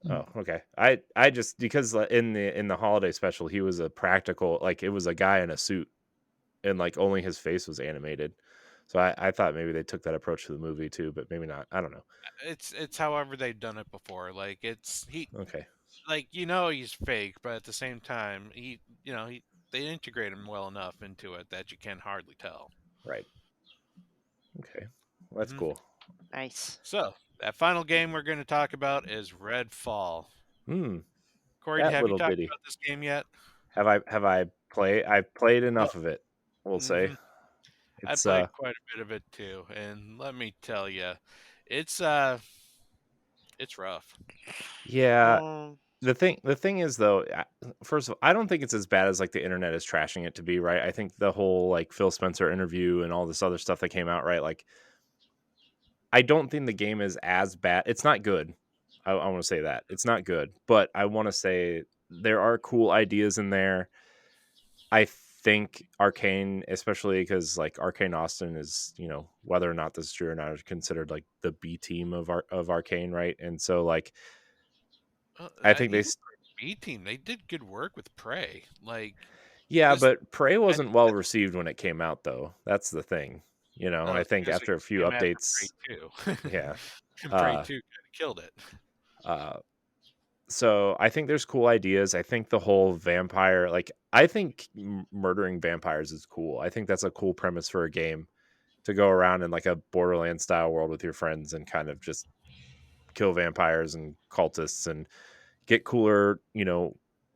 Oh, okay. I just because in the holiday special he was a practical, like it was a guy in a suit and like only his face was animated. So I thought maybe they took that approach to the movie too, but maybe not. I don't know. It's however they've done it before. Like it's he Okay. like he's fake, but at the same time he they integrate him well enough into it that you can hardly tell. Right. Okay. Well, that's hmm cool. Nice. So that final game we're going to talk about is Redfall. Hmm. Corey, That have you little talked bitty. about this game yet? I've played Oh, enough of it, we'll say. hmm I It's played quite a bit of it too, and let me tell you, it's uh, it's rough. yeah. Um, The thing is though, first of all, I don't think it's as bad as like the internet is trashing it to be, right? I think the whole like Phil Spencer interview and all this other stuff that came out, right? Like, I don't think the game is as bad. It's not good. I want to say that it's not good, but I want to say there are cool ideas in there. I think Arcane, especially because like Arcane Austin is, whether or not this is true or not, is considered like the B team of Arcane, right? And so like I think Even for B team, they did good work with Prey. Like yeah, this, but Prey I wasn't think well that's received when it came out, though. That's the thing, I it's think because it after a few came after Prey updates, 2. yeah. And Prey Uh, 2 kind of killed it. uh, so I think there's cool ideas. I think the whole vampire, like, I think murdering vampires is cool. I think that's a cool premise for a game to go around in like a Borderlands style world with your friends and kind of just kill vampires and cultists and get cooler,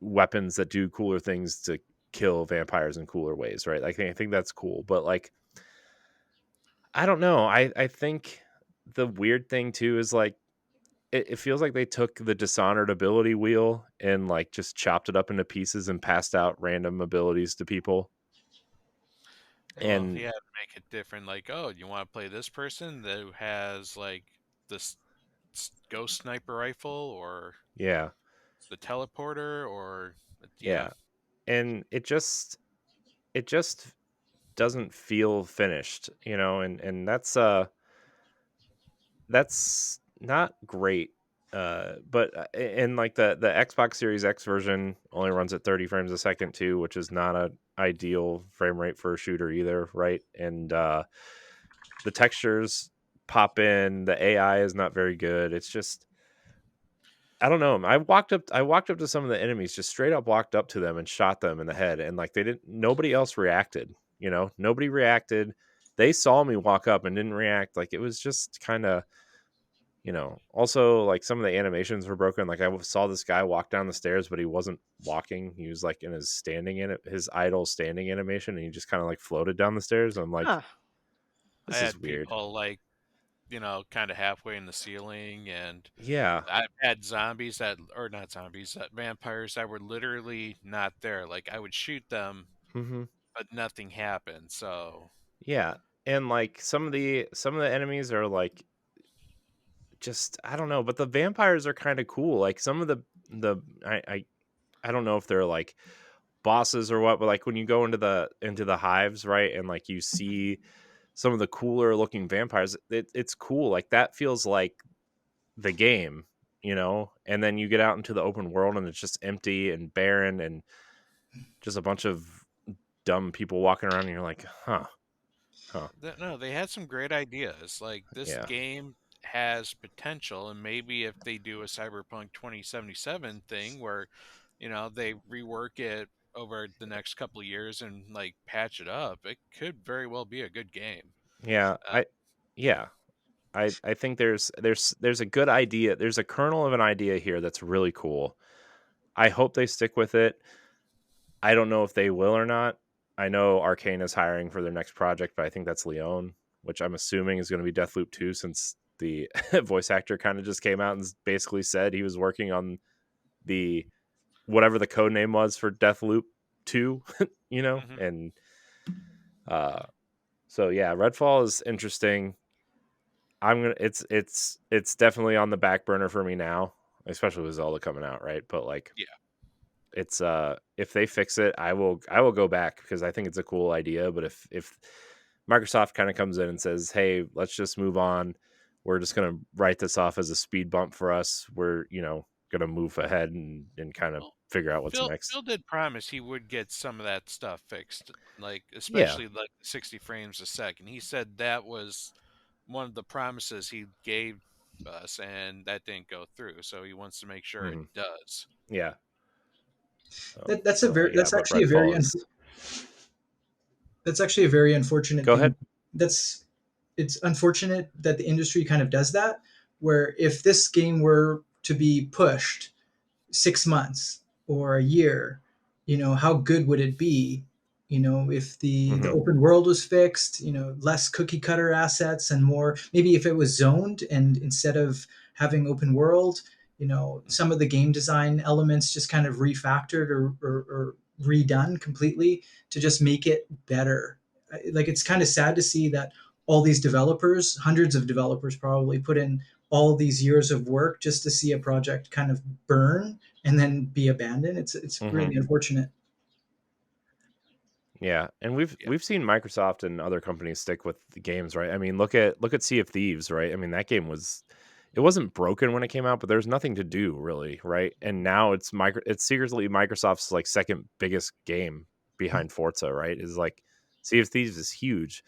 weapons that do cooler things to kill vampires in cooler ways, right? Like, I think that's cool. But like, I don't know. I think the weird thing too is like it feels like they took the Dishonored ability wheel and like just chopped it up into pieces and passed out random abilities to people. Well, And he had to make it different. Like, oh, you want to play this person who has like this ghost sniper rifle or yeah, the teleporter or yeah. yeah. And it just doesn't feel finished, you know, and that's not great. But and like the Xbox Series X version only runs at 30 frames a second too, which is not a ideal frame rate for a shooter either, right? And the textures pop in, the AI is not very good. It's just, I don't know. I walked up to some of the enemies, just straight up walked up to them and shot them in the head, and like nobody else reacted, you know. Nobody reacted. They saw me walk up and didn't react. Like, it was just kind of, you know. Also, like, some of the animations were broken. Like, I saw this guy walk down the stairs, but he wasn't walking. He was like in his idle standing animation, and he just kind of like floated down the stairs. I'm like, Huh. I this is had weird. people like, kind of halfway in the ceiling, and Yeah. I've had zombies that, or not zombies, vampires that were literally not there. Like, I would shoot them, Mm-hmm. but nothing happened. So Yeah. And like some of the enemies are like, just, I don't know, but the vampires are kind of cool. Like some of the I don't know if they're like bosses or what, but like when you go into the hives, right, and like you see some of the cooler looking vampires, it's cool. Like that feels like the game, you know. And then you get out into the open world and it's just empty and barren and just a bunch of dumb people walking around, and you're like, huh. no, they had some great ideas. Like, this Yeah. game has potential, and maybe if they do a Cyberpunk 2077 thing where, they rework it over the next couple of years and like patch it up, it could very well be a good game. Yeah. Uh, Yeah. I think there's a good idea. There's a kernel of an idea here that's really cool. I hope they stick with it. I don't know if they will or not. I know Arcane is hiring for their next project, but I think that's Leon, which I'm assuming is going to be Deathloop 2, since the voice actor kind of just came out and basically said he was working on the whatever the code name was for Deathloop 2, you know? mhm. And so yeah, Redfall is interesting. It's definitely on the back burner for me now, especially with Zelda coming out, right? But like, Yeah. it's if they fix it, I will go back, because I think it's a cool idea. But if Microsoft kind of comes in and says, hey, let's just move on, we're just going to write this off as a speed bump for us, we're, you know, going to move ahead and kind of Well, figure out what's Phil next. Phil did promise he would get some of that stuff fixed, like Yeah. especially like 60 frames a second. He said that was one of the promises he gave us, and that didn't go through. So he wants to make sure it does. Yeah. That's a very Yeah, that's but actually a very Redfall is. that's actually a very unfortunate Go thing. ahead. It's unfortunate that the industry kind of does that, where if this game were to be pushed 6 months or a year, how good would it be? If the open world was fixed, less cookie cutter assets and more, maybe if it was zoned and instead of having open world, some of the game design elements just kind of refactored or redone completely to just make it better. Like, it's kind of sad to see that all these developers, hundreds of developers probably, put in all these years of work just to see a project kind of burn and then be abandoned. It's really unfortunate. Yeah, and we've seen Microsoft and other companies stick with the games, right? I mean, look at Sea of Thieves, right? I mean, that game it wasn't broken when it came out, but there's nothing to do really, right? And now it's secretly Microsoft's like second biggest game behind Forza, right? Is like, Sea of Thieves is huge.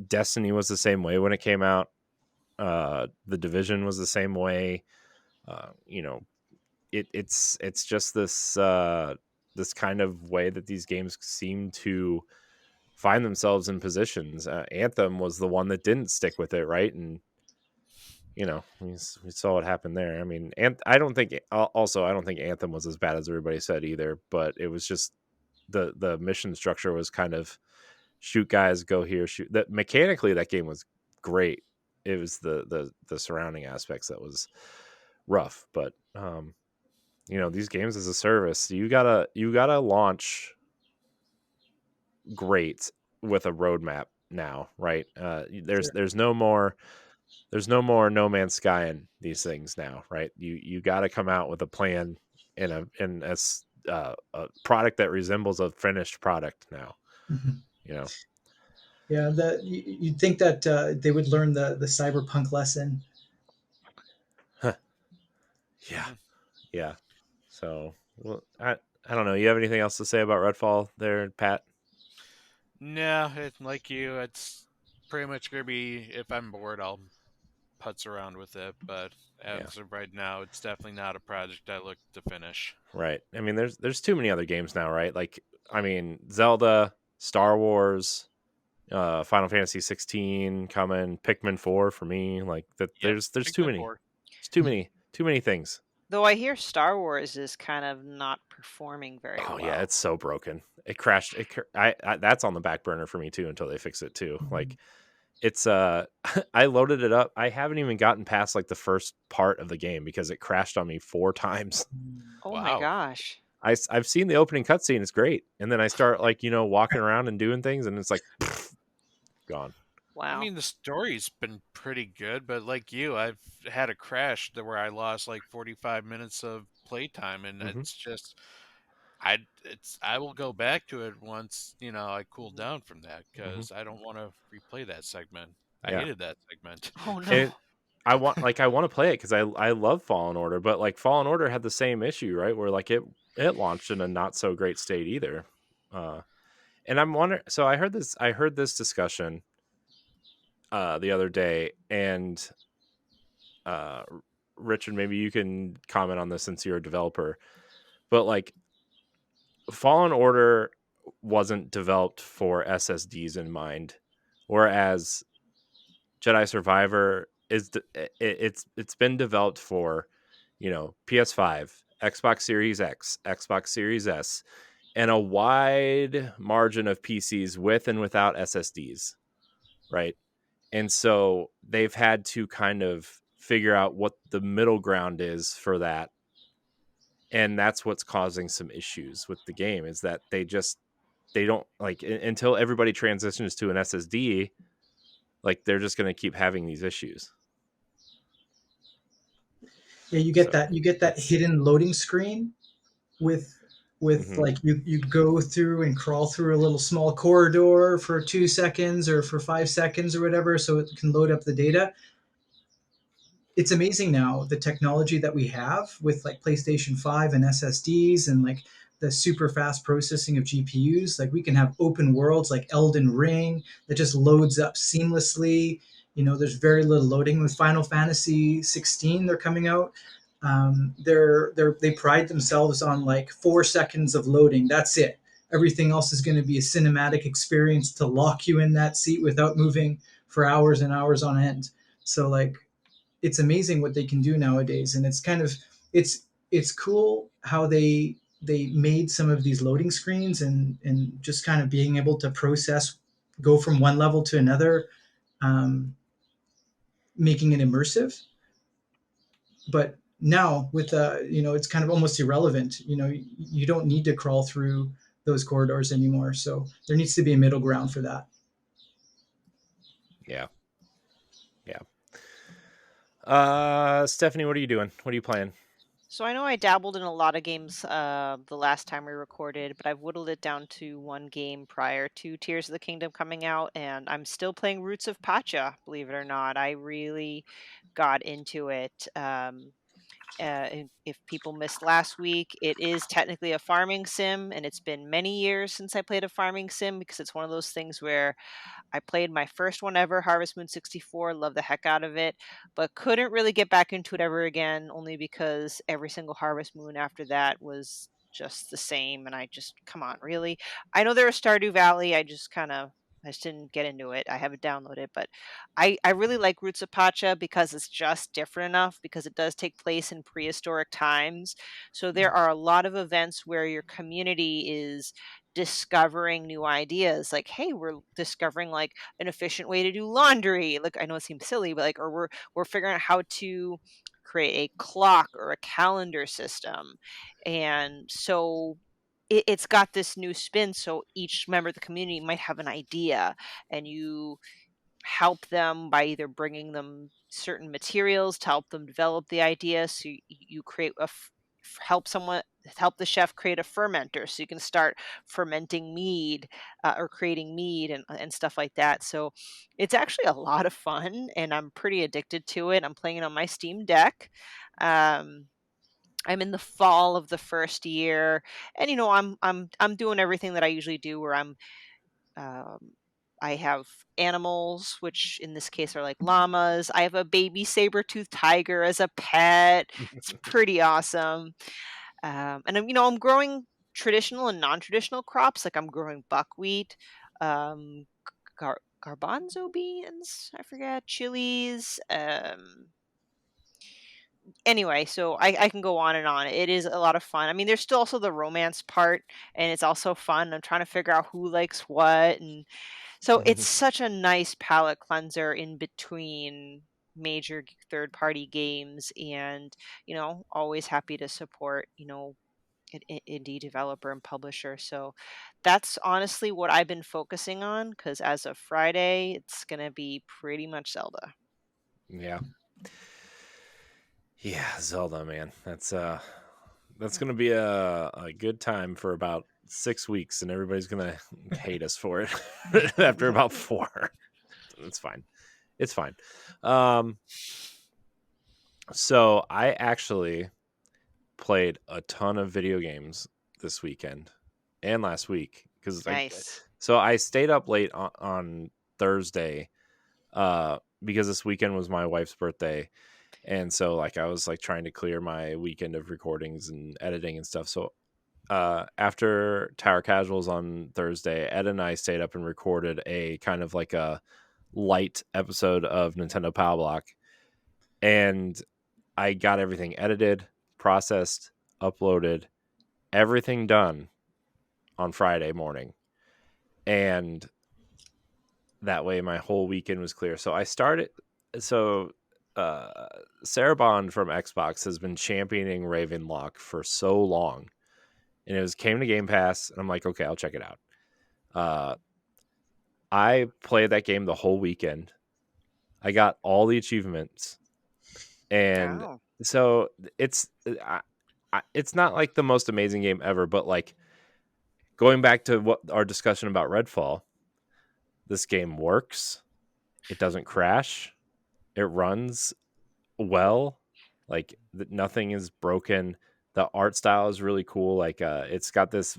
Destiny was the same way when it came out. The Division was the same way. You know, it's just this kind of way that these games seem to find themselves in positions. Anthem was the one that didn't stick with it, right? And you know, we saw what happened there. I mean, and I don't think Anthem was as bad as everybody said either, but it was just the mission structure was kind of shoot guys, go here, shoot. That mechanically, that game was great. It was the surrounding aspects that was rough, but you know, these games as a service, you gotta launch great with a roadmap now, right? There's no more No Man's Sky in these things now, right? You got to come out with a plan and a product that resembles a finished product now. Mhm. You know. Yeah, you'd think that they would learn the cyberpunk lesson. Huh. Yeah, Mhm. yeah. So, well, I don't know. You have anything else to say about Redfall there, Pat? No, like you, it's pretty much gonna be if I'm bored, I'll putz around with it. But Yeah, as of right now, it's definitely not a project I look to finish. right. I mean, there's too many other games now, right? Like, I mean, Zelda, Star Wars, Final Fantasy 16 coming, Pikmin 4 for me. Like that, Yep, there's too Pikmin many. 4. It's too many things. Though I hear Star Wars is kind of not performing very Oh yeah, well. it's so broken. It crashed. I that's on the back burner for me too until they fix it too. Like it's I loaded it up. I haven't even gotten past like the first part of the game because it crashed on me 4 times. Oh my Wow. gosh. I've seen the opening cutscene. It's great, and then I start like walking around and doing things, and it's like gone. I Wow. mean, the story's been pretty good, but like you, I've had a crash where I lost like 45 minutes of playtime, and Hmm. it's just I will go back to it once I cool down from that Hmm. because I don't want to replay that segment. I Yeah, hated that segment. Oh no. and I want to play it because I love Fallen Order, but like Fallen Order had the same issue, right? Where like it launched in a not so great state either. Uh, and I'm wondering. So I heard this discussion the other day, and uh, Richard, maybe you can comment on this since you're a developer. But like Fallen Order wasn't developed for SSDs in mind, whereas Jedi Survivor it's been developed for PS5, Xbox Series X, Xbox Series S, and a wide margin of PCs with and without SSDs, right? And so they've had to kind of figure out what the middle ground is for that. And that's what's causing some issues with the game is that they don't like until everybody transitions to an SSD, like they're just going to keep having these issues. Yeah, So you get that it's hidden loading screen with mhm. like you go through and crawl through a little small corridor for 2 seconds or for 5 seconds or whatever, so it can load up the data. It's amazing now the technology that we have with like PlayStation 5 and SSDs and like the super fast processing of GPUs. Like we can have open worlds like Elden Ring that just loads up seamlessly. There's very little loading with Final Fantasy 16. They're coming out. They pride themselves on like 4 seconds of loading. That's it. Everything else is going to be a cinematic experience to lock you in that seat without moving for hours and hours on end. So like it's amazing what they can do nowadays, and it's kind of it's cool how they made some of these loading screens and just kind of being able to process, go from one level to another, um, making it immersive. But now with it's kind of almost irrelevant. You don't need to crawl through those corridors anymore, so there needs to be a middle ground for that. Yeah. Yeah. Stephanie, what are you doing? What are you playing? So I know I dabbled in a lot of games the last time we recorded, but I've whittled it down to one game prior to Tears of the Kingdom coming out, and I'm still playing Roots of Pacha, believe it or not. I really got into it. If people missed last week, it is technically a farming sim, and it's been many years since I played a farming sim because it's one of those things where I played my first one ever, Harvest Moon 64, loved the heck out of it, but couldn't really get back into it ever again, only because every single Harvest Moon after that was just the same. And I just, come on, really? I know there was Stardew Valley. I just didn't get into it. I have it downloaded, but I really like Roots of Pacha because it's just different enough because it does take place in prehistoric times. So there are a lot of events where your community is discovering new ideas like, hey, we're discovering like an efficient way to do laundry. Like, I know it seems silly, but like, or we're figuring out how to create a clock or a calendar system. And so it's got this new spin, so each member of the community might have an idea, and you help them by either bringing them certain materials to help them develop the idea. So you create help the chef create a fermenter, so you can start fermenting mead, or creating mead and stuff like that. So it's actually a lot of fun, and I'm pretty addicted to it. I'm playing it on my Steam Deck. Um, I'm in the fall of the first year, and I'm doing everything that I usually do, where um, I have animals, which in this case are like llamas. I have a baby saber-toothed tiger as a pet. It's pretty awesome. And I'm growing traditional and non-traditional crops. Like I'm growing buckwheat, garbanzo beans. I forget, chilies. Anyway, so I can go on and on. It is a lot of fun. I mean, there's still also the romance part, and it's also fun. I'm trying to figure out who likes what, and so it's such a nice palate cleanser in between major third-party games, and always happy to support an indie developer and publisher. So that's honestly what I've been focusing on, because as of Friday, it's gonna be pretty much Zelda. Yeah. Yeah, Zelda, man. That's gonna be a good time for about 6 weeks, and everybody's gonna hate us for it after about 4. It's fine. It's fine. So I actually played a ton of video games this weekend and last week, because Nice. so I stayed up late on Thursday, because this weekend was my wife's birthday. And so like I was like trying to clear my weekend of recordings and editing and stuff. So after Tower Casuals on Thursday, Ed and I stayed up and recorded a kind of like a light episode of Nintendo Power Block. And I got everything edited, processed, uploaded, everything done on Friday morning. And that way my whole weekend was clear. So I started, so Sarah Bond from Xbox has been championing Ravenlock for so long, and it came to Game Pass, and I'm like, okay, I'll check it out. I played that game the whole weekend. I got all the achievements, and Wow. so it's not like the most amazing game ever, but like going back to what our discussion about Redfall, this game works. It doesn't crash. It runs well. Like nothing is broken. The art style is really cool. Like it's got this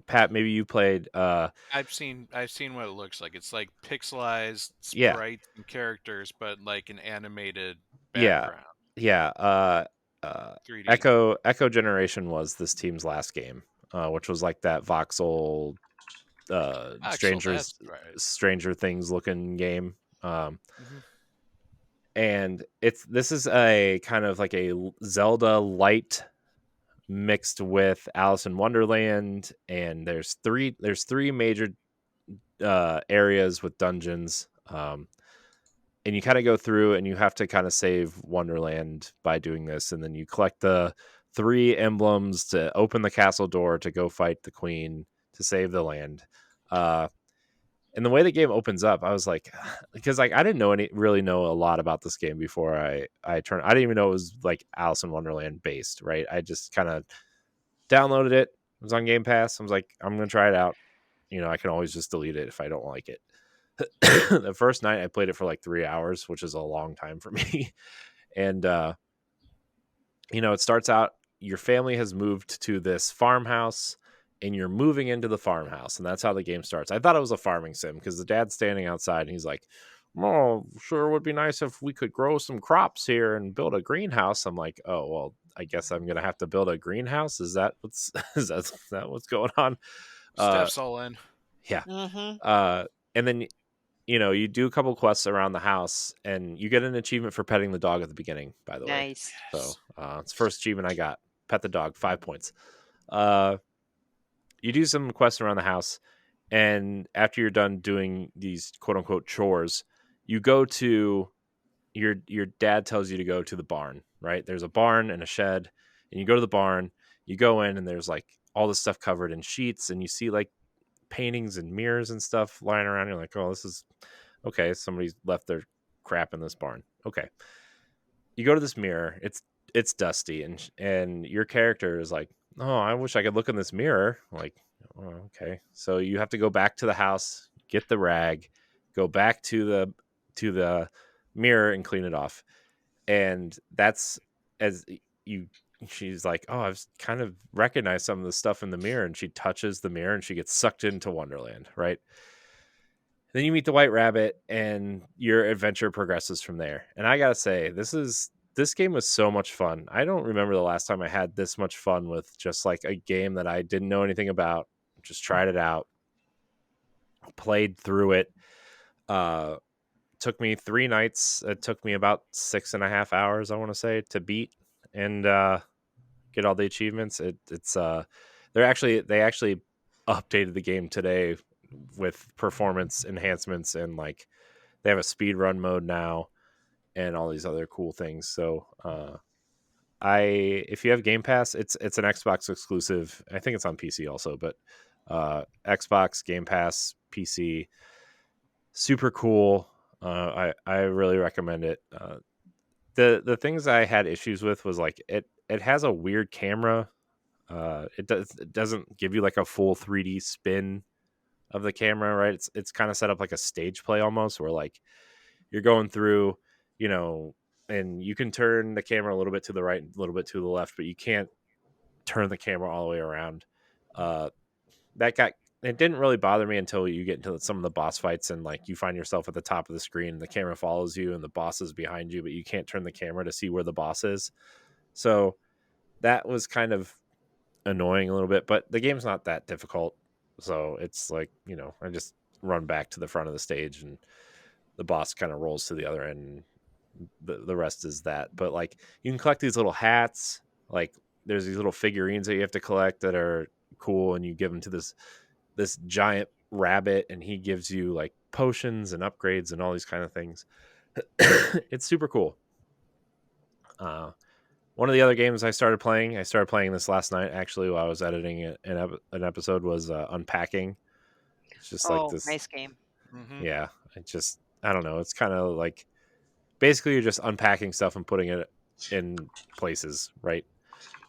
Pat, maybe you played I've seen what it looks like. It's like pixelized yeah. sprites and characters, but like an animated Yeah. background. Yeah. 3D. Echo Generation was this team's last game, which was like that voxel Axel, that's right. Stranger Things looking game. Mhm. And this is a kind of like a Zelda light mixed with Alice in Wonderland, and there's three major areas with dungeons, and you kind of go through and you have to kind of save Wonderland by doing this, and then you collect the 3 emblems to open the castle door to go fight the queen to save the land. And the way the game opens up, I was like, because like I didn't really know a lot about this game before I didn't even know it was like Alice in Wonderland based, right? I just kind of downloaded it. It was on Game Pass. I was like, I'm gonna try it out. I can always just delete it if I don't like it. The first night I played it for like 3 hours, which is a long time for me. And it starts out, your family has moved to this farmhouse, and you're moving into the farmhouse, and that's how the game starts. I thought it was a farming sim because the dad's standing outside and he's like, oh, sure would be nice if we could grow some crops here and build a greenhouse. I'm like, oh, well, I guess I'm gonna have to build a greenhouse. Is that what's is that what's going on? Steph's all in. Yeah. Mm-hmm. And then you do a couple quests around the house, and you get an achievement for petting the dog at the beginning, by the way. Nice. So it's the first achievement I got. Pet the dog, 5 points. You do some quests around the house, and after you're done doing these quote unquote chores, you go to your dad tells you to go to the barn, right? There's a barn and a shed, and you go to the barn, you go in, and there's like all this stuff covered in sheets, and you see like paintings and mirrors and stuff lying around. You're like, oh, this is okay. Somebody's left their crap in this barn. Okay. You go to this mirror. It's it's dusty, and your character is like, oh, I wish I could look in this mirror. Like, oh, okay, so you have to go back to the house, get the rag, go back to the mirror and clean it off. And that's as you she's like, oh, I've kind of recognized some of the stuff in the mirror, and she touches the mirror and she gets sucked into Wonderland, right? Then you meet the White Rabbit, and your adventure progresses from there. And I gotta say, this game was so much fun. I don't remember the last time I had this much fun with just like a game that I didn't know anything about. Just tried it out, played through it. Took me 3 nights. It took me about 6.5 hours, I want to say, to beat and get all the achievements. They actually updated the game today with performance enhancements, and like they have a speed run mode now and all these other cool things. So if you have Game Pass, it's an Xbox exclusive. I think it's on PC also, but Xbox, Game Pass, PC, super cool. I really recommend it. The things I had issues with was like it has a weird camera. It doesn't give you like a full 3D spin of the camera, right? It's kind of set up like a stage play almost, where like you're going through, and you can turn the camera a little bit to the right, a little bit to the left, but you can't turn the camera all the way around. It didn't really bother me until you get into some of the boss fights, and like you find yourself at the top of the screen, and the camera follows you and the boss is behind you, but you can't turn the camera to see where the boss is. So that was kind of annoying a little bit, but the game's not that difficult. So it's like, I just run back to the front of the stage and the boss kind of rolls to the other end. The rest is that. But like you can collect these little hats, like there's these little figurines that you have to collect that are cool, and you give them to this giant rabbit, and he gives you like potions and upgrades and all these kind of things. It's super cool. One of the other games I started playing this last night, actually, while I was editing an episode, was Unpacking. It's just like this. Nice game. Mm-hmm. Yeah. I don't know. It's kind of like, basically you're just unpacking stuff and putting it in places, right?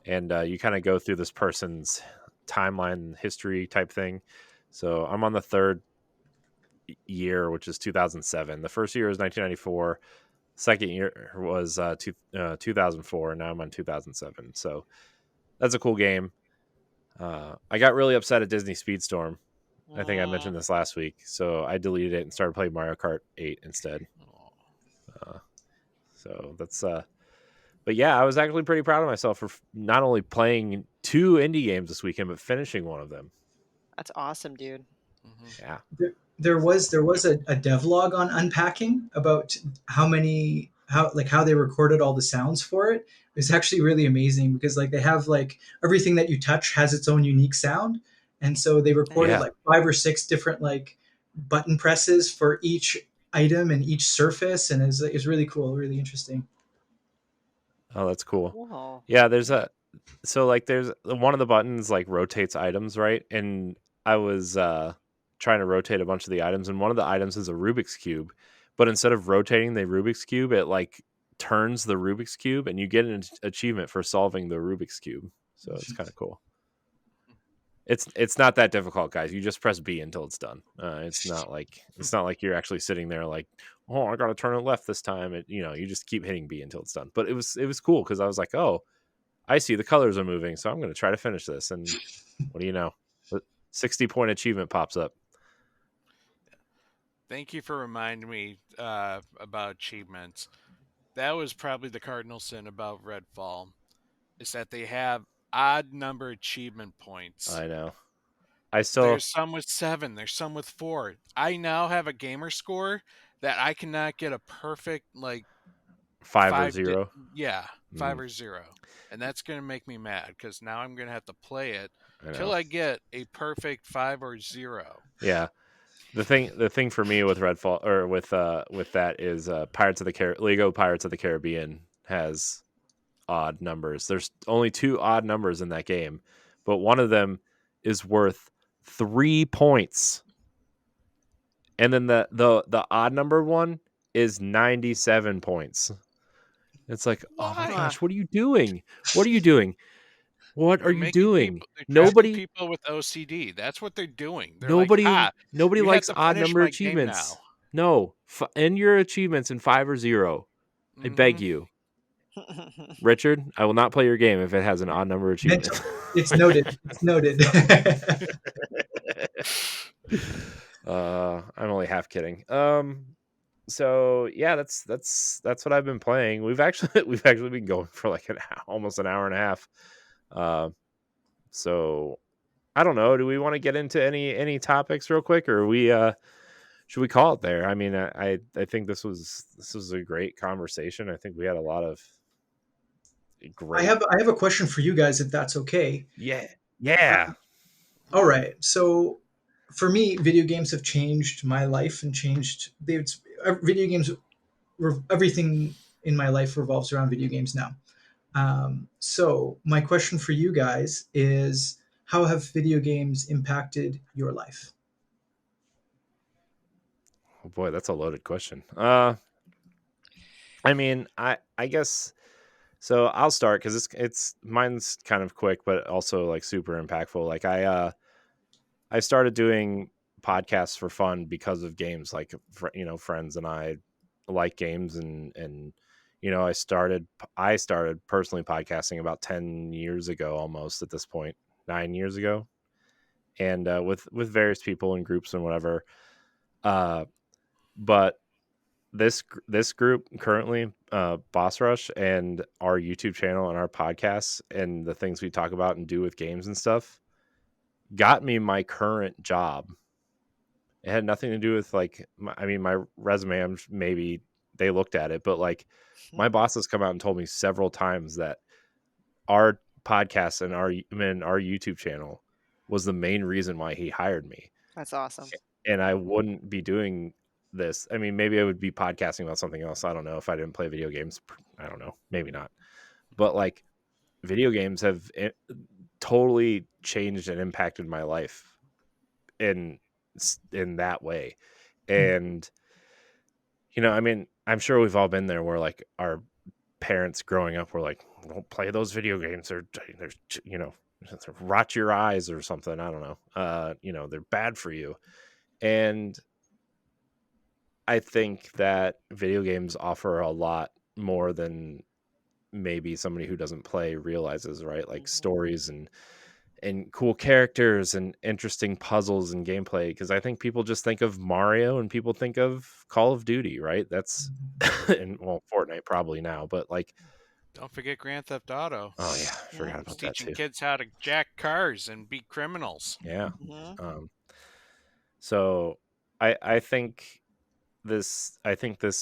And you kind of go through this person's timeline, history type thing. So I'm on the third year, which is 2007. The first year was 1994. Second year was 2004, and now I'm on 2007. So that's a cool game. I got really upset at Disney Speedstorm. I think I mentioned this last week. So I deleted it and started playing Mario Kart 8 instead. So that's... But yeah, I was actually pretty proud of myself for not only playing 2 indie games this weekend, but finishing one of them. That's awesome, dude. Mm-hmm. Yeah. There was a devlog on Unpacking about how they recorded all the sounds for it. It was actually really amazing because like they have like everything that you touch has its own unique sound, and so they recorded like 5 or 6 different like button presses for each item and each surface, and it was really cool, really interesting. Oh, that's cool. Cool. Yeah, there's one of the buttons like rotates items, right? And I was trying to rotate a bunch of the items, and one of the items is a Rubik's Cube, but instead of rotating the Rubik's Cube, it like turns the Rubik's Cube, and you get an achievement for solving the Rubik's Cube. So it's kind of cool. It's not that difficult, guys. You just press B until it's done. It's not like you're actually sitting there like, oh, I got to turn it left this time. You just keep hitting B until it's done. But it was cool because I was like, oh, I see the colors are moving, so I'm going to try to finish this. And what do you know? 60-point achievement pops up. Thank you for reminding me about achievements. That was probably the cardinal sin about Redfall, is that they have odd number achievement points. I know. There's some with 7. There's some with 4. I now have a gamer score that I cannot get a perfect like 5 or 0. 5 or 0, and that's gonna make me mad because now I'm gonna have to play it till I get a perfect 5 or 0. Yeah. The thing for me with Redfall, or with that, is Lego Pirates of the Caribbean has odd numbers. There's only 2 odd numbers in that game, but one of them is worth 3 points, and then the odd number one is 97 points. It's like, oh my Why? gosh, what are you doing? What are you doing? What are They're you making doing? people. They're tracking Nobody, people with OCD. That's what they're doing. They're like, nobody, nobody you have likes to odd finish number my game now. achievements. No, end your achievements in 5 or 0. I beg you, Richard. I will not play your game if it has an odd number Mental. achievement. It's noted. It's noted. I'm only half kidding. So yeah, that's what I've been playing. We've actually been going for like almost an hour and a half. So I don't know. Do we want to get into any topics real quick, or should we call it there? I mean, I think this was a great conversation. I think we had a lot of great. I have a question for you guys, if that's okay. Yeah. All right. So for me, video games have changed my life and changed. Video games. Everything in my life revolves around video games now. So my question for you guys is, how have video games impacted your life? Oh boy, that's a loaded question. I mean, I guess so. I'll start because it's mine's kind of quick, but also like super impactful. Like I started doing podcasts for fun because of games. Like friends and I like games, and I started personally podcasting about 10 years ago, almost at this point, 9 years ago, and with various people and groups and whatever. But this group currently, Boss Rush, and our YouTube channel and our podcasts and the things we talk about and do with games and stuff got me my current job. It had nothing to do with like my resume. Maybe they looked at it, but like my boss has come out and told me several times that our podcast and our YouTube channel was the main reason why he hired me. That's awesome. And I wouldn't be doing this. I mean, maybe I would be podcasting about something else. I don't know if I didn't play video games. I don't know. Maybe not. But like video games have totally changed and impacted my life in that way. And I mean, I'm sure we've all been there where like our parents growing up were like, don't play those video games, or there's rot your eyes or something. I don't know. They're bad for you. And I think that video games offer a lot more than maybe somebody who doesn't play realizes, right? Like stories and cool characters and interesting puzzles and gameplay. Because I think people just think of Mario and people think of Call of Duty, right? That's and Fortnite probably now, but like, don't forget Grand Theft Auto. Oh yeah, I forgot about that teaching too. kids how to jack cars and beat criminals. Yeah. So I think this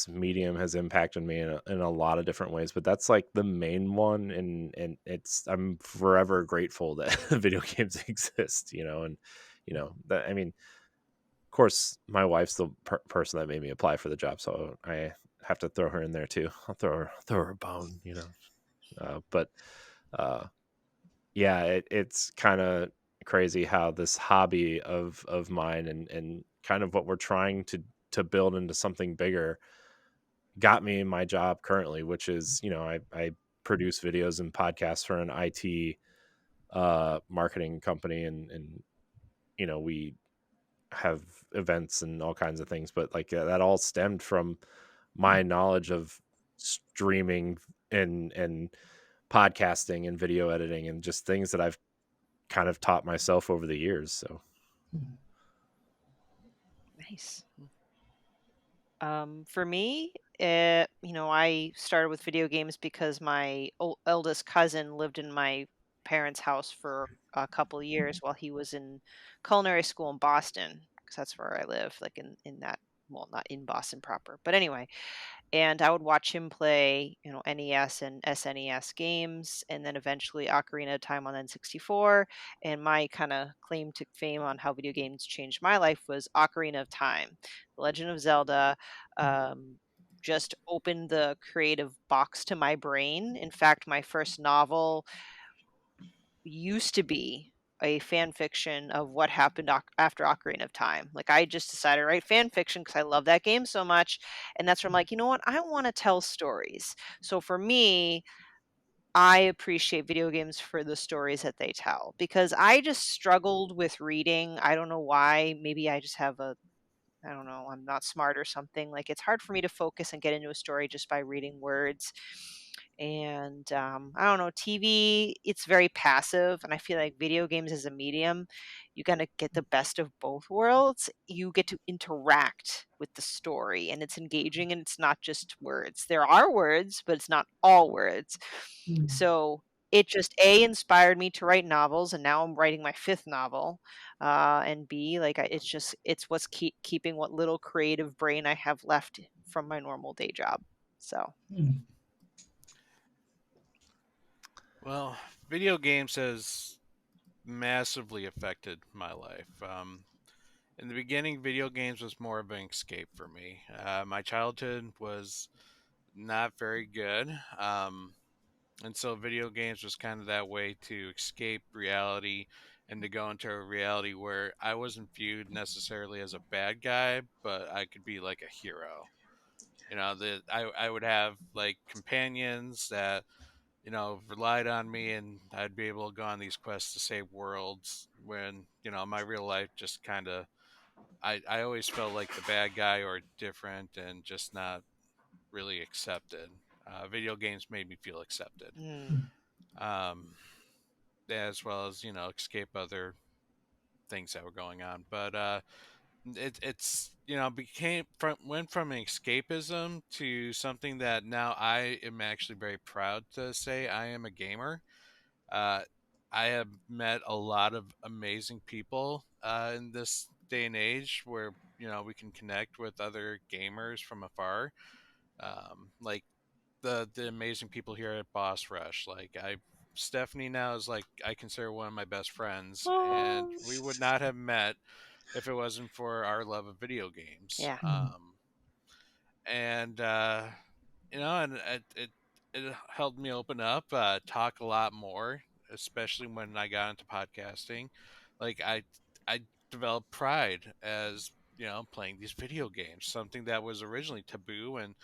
medium has impacted me in a lot of different ways, but that's like the main one, and I'm forever grateful that video games exist, and that, I mean, of course my wife's the person that made me apply for the job, so I have to throw her in there too. I'll throw her a bone, but yeah, it's kind of crazy how this hobby of mine and kind of what we're trying to build into something bigger got me my job currently, which is, I produce videos and podcasts for an IT marketing company, and we have events and all kinds of things, but like that all stemmed from my knowledge of streaming and podcasting and video editing and just things that I've kind of taught myself over the years. So Nice. For me, I started with video games because my eldest cousin lived in my parents' house for a couple of years while he was in culinary school in Boston, because that's where I live, like in that, well, not in Boston proper, but anyway. And I would watch him play, NES and SNES games, and then eventually Ocarina of Time on N64. And my kind of claim to fame on how video games changed my life was Ocarina of Time. The Legend of Zelda just opened the creative box to my brain. In fact, my first novel used to be a fan fiction of what happened after Ocarina of Time. Like, I just decided to write fan fiction because I love that game so much, and that's where I'm like, you know what? I want to tell stories. So for me, I appreciate video games for the stories that they tell, because I just struggled with reading. I don't know why. Maybe I just have I don't know, I'm not smart or something. Like, it's hard for me to focus and get into a story just by reading words. And I don't know, TV, it's very passive. And I feel like video games as a medium, you kind of get the best of both worlds. You get to interact with the story, and it's engaging, and it's not just words. There are words, but it's not all words. So it just inspired me to write novels, and now I'm writing my fifth novel. And B, like, it's what's keeping what little creative brain I have left from my normal day job. So Well, video games has massively affected my life. In the beginning, video games was more of an escape for me. My childhood was not very good. And so video games was kind of that way to escape reality and to go into a reality where I wasn't viewed necessarily as a bad guy, but I could be like a hero. That I would have like companions that relied on me, and I'd be able to go on these quests to save worlds when, my real life just kind of, I always felt like the bad guy or different and just not really accepted. Video games made me feel accepted. Um, as well as, escape other things that were going on. But it's went from an escapism to something that now I am actually very proud to say I am a gamer. Uh, I have met a lot of amazing people in this day and age where we can connect with other gamers from afar. Like the amazing people here at Boss Rush. Like Stephanie now is like I consider one of my best friends, and we would not have met if it wasn't for our love of video games. yeah. And and it helped me open up, talk a lot more, especially when I got into podcasting. Like I developed pride as playing these video games, something that was originally taboo and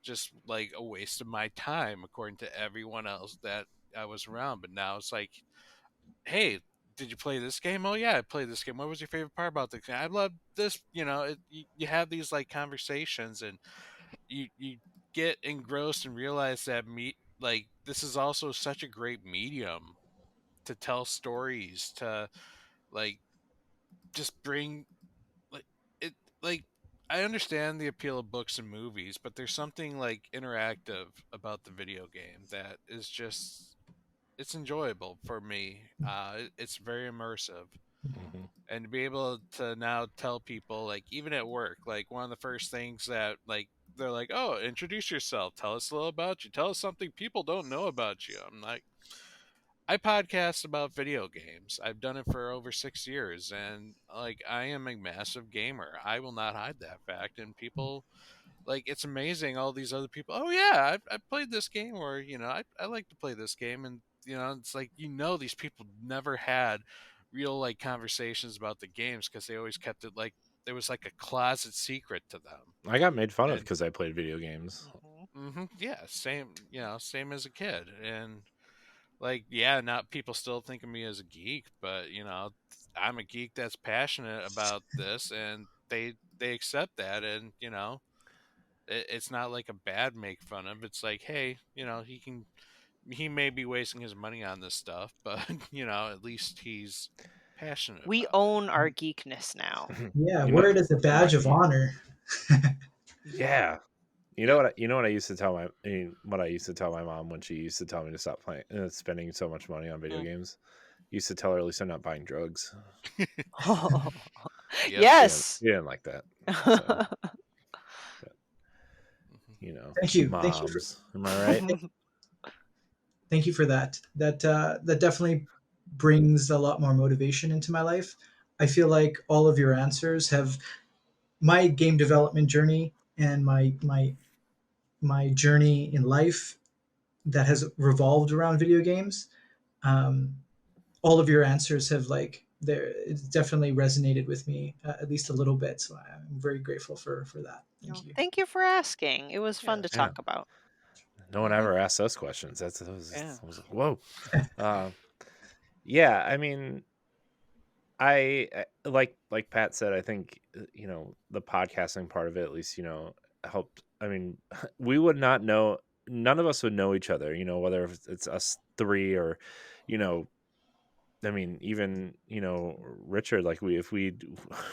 just like a waste of my time according to everyone else that I was around. But now it's like, hey, did you play this game? Oh yeah, I played this game. What was your favorite part about the game? I love this. You have these like conversations, and you get engrossed and realize that this is also such a great medium to tell stories, to like just bring like it like I understand the appeal of books and movies, but there's something like interactive about the video game that is just it's enjoyable for me. It's very immersive. And to be able to now tell people, like even at work, like one of the first things that like they're like, oh, introduce yourself, tell us a little about you, tell us something people don't know about you. I'm like, I podcast about video games. I've done it for over 6 years, and like I am a massive gamer. I will not hide that fact. And people like it's amazing. All these other people, oh yeah, I've played this game, or I like to play this game, and it's like these people never had real like conversations about the games because they always kept it like there was like a closet secret to them. I got made fun of And because I played video games. yeah, same as a kid, and like yeah, not people still think of me as a geek, but I'm a geek that's passionate about this, and they accept that, and it's not like a bad make fun of. It's like, hey, he may be wasting his money on this stuff, but at least he's passionate. We about own our geekness now. Yeah, You wear know- it as a badge of honor. Yeah. You know what I used to tell what I used to tell my mom when she used to tell me to stop playing spending so much money on video games. Used to tell her at least I'm not buying drugs. Oh, Yep. yes. You didn't like that. So, Thank you. moms. Thank you Am I right? Thank you for that. That definitely brings a lot more motivation into my life. I feel like all of your answers have my game development journey and my journey in life that has revolved around video games. all of your answers have it's definitely resonated with me at least a little bit. So I'm very grateful for that. Thank you. Thank you for asking. It was fun Yeah. to talk about. No one ever asked those questions. That Yeah. was like, whoa. Yeah, I mean, like Pat said, I think the podcasting part of it, at least, helped. I mean, we would not know. None of us would know each other. Whether it's us three or, you know, I mean, even Richard. Like if we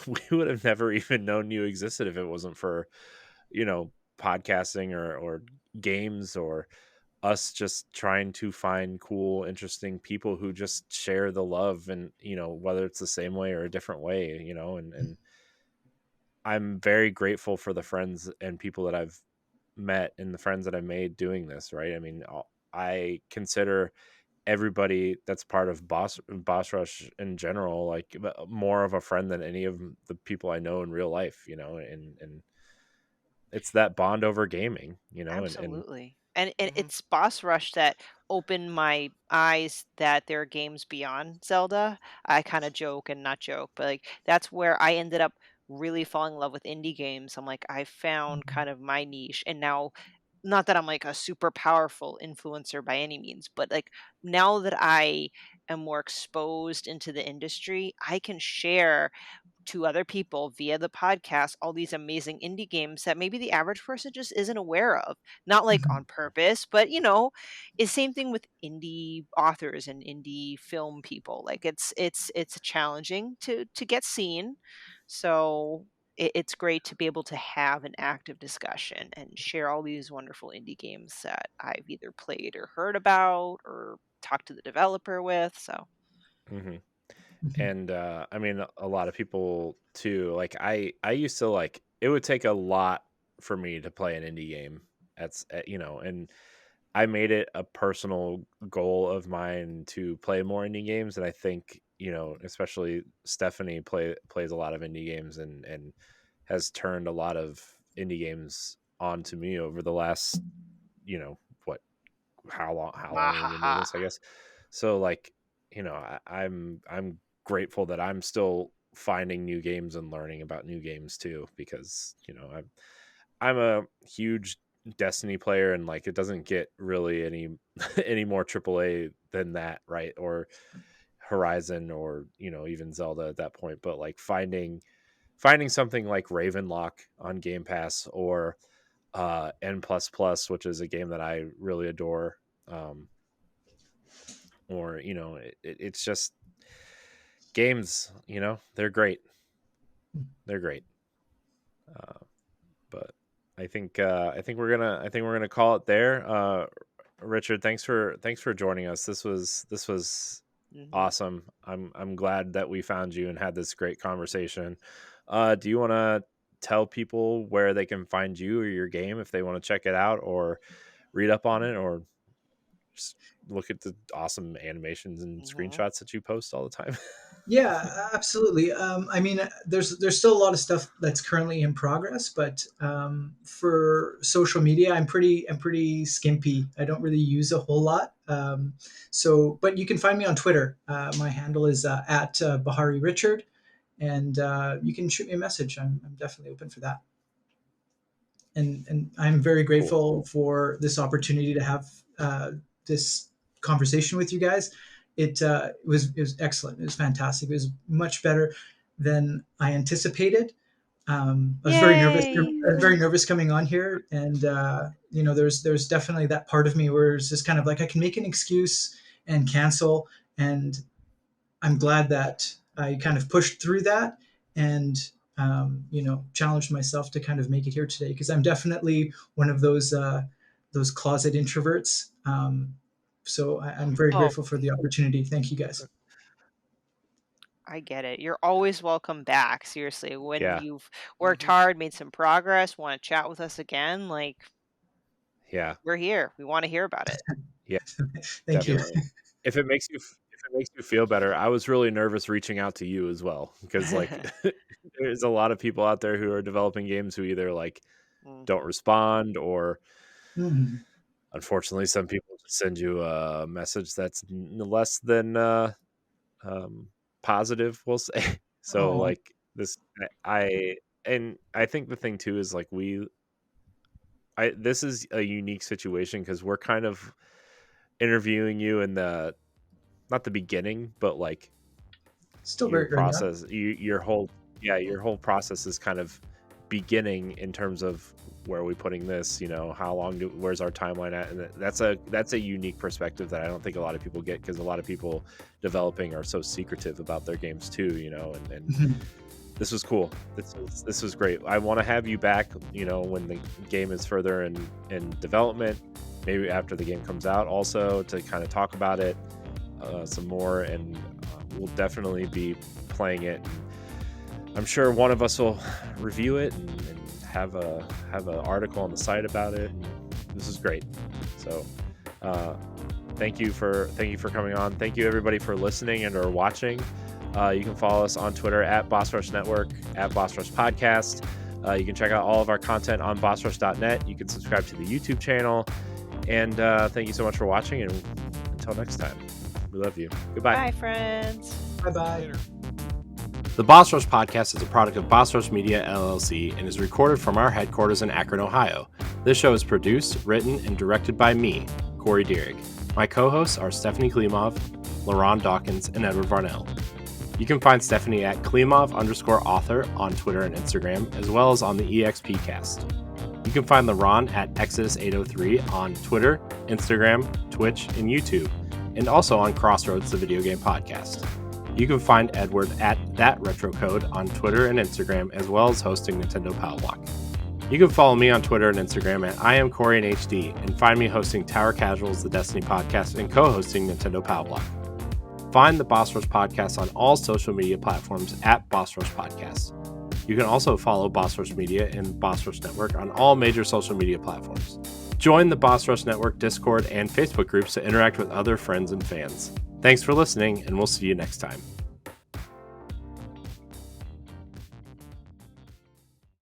we would have never even known you existed if it wasn't for podcasting or games or us just trying to find cool, interesting people who just share the love, and whether it's the same way or a different way, and I'm very grateful for the friends and people that I've met and the friends that I've made doing this. Right. I mean, I consider everybody that's part of Boss Rush in general, like more of a friend than any of the people I know in real life, and it's that bond over gaming, and Absolutely. And Mhm. it's Boss Rush that opened my eyes that there are games beyond Zelda. I kind of joke and not joke, but like that's where I ended up really falling in love with indie games. I'm like, I found kind of my niche. And now, not that I'm like a super powerful influencer by any means, but like now that I am more exposed into the industry, I can share to other people via the podcast all these amazing indie games that maybe the average person just isn't aware of, not like on purpose, but it's same thing with indie authors and indie film people. Like it's challenging to get seen, so it's great to be able to have an active discussion and share all these wonderful indie games that I've either played or heard about or talked to the developer with. So Mhm. And I mean, a lot of people too. Like I used to, like, it would take a lot for me to play an indie game. And I made it a personal goal of mine to play more indie games. And I think especially Stephanie plays a lot of indie games, and has turned a lot of indie games onto me over the last what how long we've been doing Wahaha. this, I guess. So, like, I'm grateful that I'm still finding new games and learning about new games too, because I'm a huge Destiny player, and like it doesn't get really any any more AAA than that, right? Or Horizon, or even Zelda at that point. But like finding something like Ravenlock on Game Pass, or N++, which is a game that I really adore. Or it's just games. They're great. They're great. But I think we're gonna call it there. Richard, thanks for joining us. This was Mhm. awesome. I'm glad that we found you and had this great conversation. Do you want to tell people where they can find you or your game if they want to check it out or read up on it, or just look at the awesome animations and Mhm. screenshots that you post all the time? Yeah, absolutely. I mean, there's still a lot of stuff that's currently in progress, but for social media, I'm pretty skimpy. I don't really use a whole lot. But you can find me on Twitter. My handle is at Beharry Richard, and you can shoot me a message. I'm definitely open for that. And I'm very Cool. grateful for this opportunity to have this conversation with you guys. It was excellent. It was fantastic. It was much better than I anticipated. I was very nervous. I Yay! was very nervous coming on here, and there's definitely that part of me where it's just kind of like I can make an excuse and cancel, and I'm glad that I kind of pushed through that and challenged myself to kind of make it here today because I'm definitely one of those closet introverts. So I'm very Oh, grateful for the opportunity. Thank you guys. I get it. You're always welcome back. Seriously, when Yeah. you've worked Mhm. hard, made some progress, want to chat with us again, like Yeah. we're here. We want to hear about it. Yeah. Thank you. Definitely. If it makes you feel better, I was really nervous reaching out to you as well, because like there's a lot of people out there who are developing games who either like don't Mhm. respond, or Mhm. unfortunately some people just send you a message that's less than positive, we'll say. So Oh. like this, I think the thing too is like this is a unique situation because we're kind of interviewing you in the not the beginning, but like Still your very early on. process, your whole process is kind of beginning in terms of where are we putting this, how long where's our timeline at, and that's a unique perspective that I don't think a lot of people get, because a lot of people developing are so secretive about their games too, and this was cool. This was great. I want to have you back, when the game is further in development, maybe after the game comes out, also to kind of talk about it some more, and we'll definitely be playing it. I'm sure one of us will review it and have an article on the site about it. And this is great. So thank you for coming on. Thank you everybody for listening and or watching. You can follow us on Twitter at Boss Rush Network, at Boss Rush Podcast. You can check out all of our content on bossrush.net. You can subscribe to the YouTube channel. And thank you so much for watching. And until next time, we love you. Goodbye. Bye, friends. Bye-bye. Later. The Boss Rush Podcast is a product of Boss Rush Media, LLC, and is recorded from our headquarters in Akron, Ohio. This show is produced, written, and directed by me, Corey Dirrig. My co-hosts are Stephanie Klimov, LaRon Dawkins, and Edward Varnell. You can find Stephanie at Klimov_author on Twitter and Instagram, as well as on the EXPcast. You can find LaRon at Exodus803 on Twitter, Instagram, Twitch, and YouTube, and also on Crossroads, the video game podcast. You can find Edward at ThatRetroCode on Twitter and Instagram, as well as hosting Nintendo Power Block. You can follow me on Twitter and Instagram at IamCoreyInHD, and find me hosting Tower Casuals, the Destiny podcast, and co-hosting Nintendo Power Block. Find the Boss Rush Podcast on all social media platforms at Boss Rush Podcast. You can also follow Boss Rush Media and Boss Rush Network on all major social media platforms. Join the Boss Rush Network Discord and Facebook groups to interact with other friends and fans. Thanks for listening, and we'll see you next time.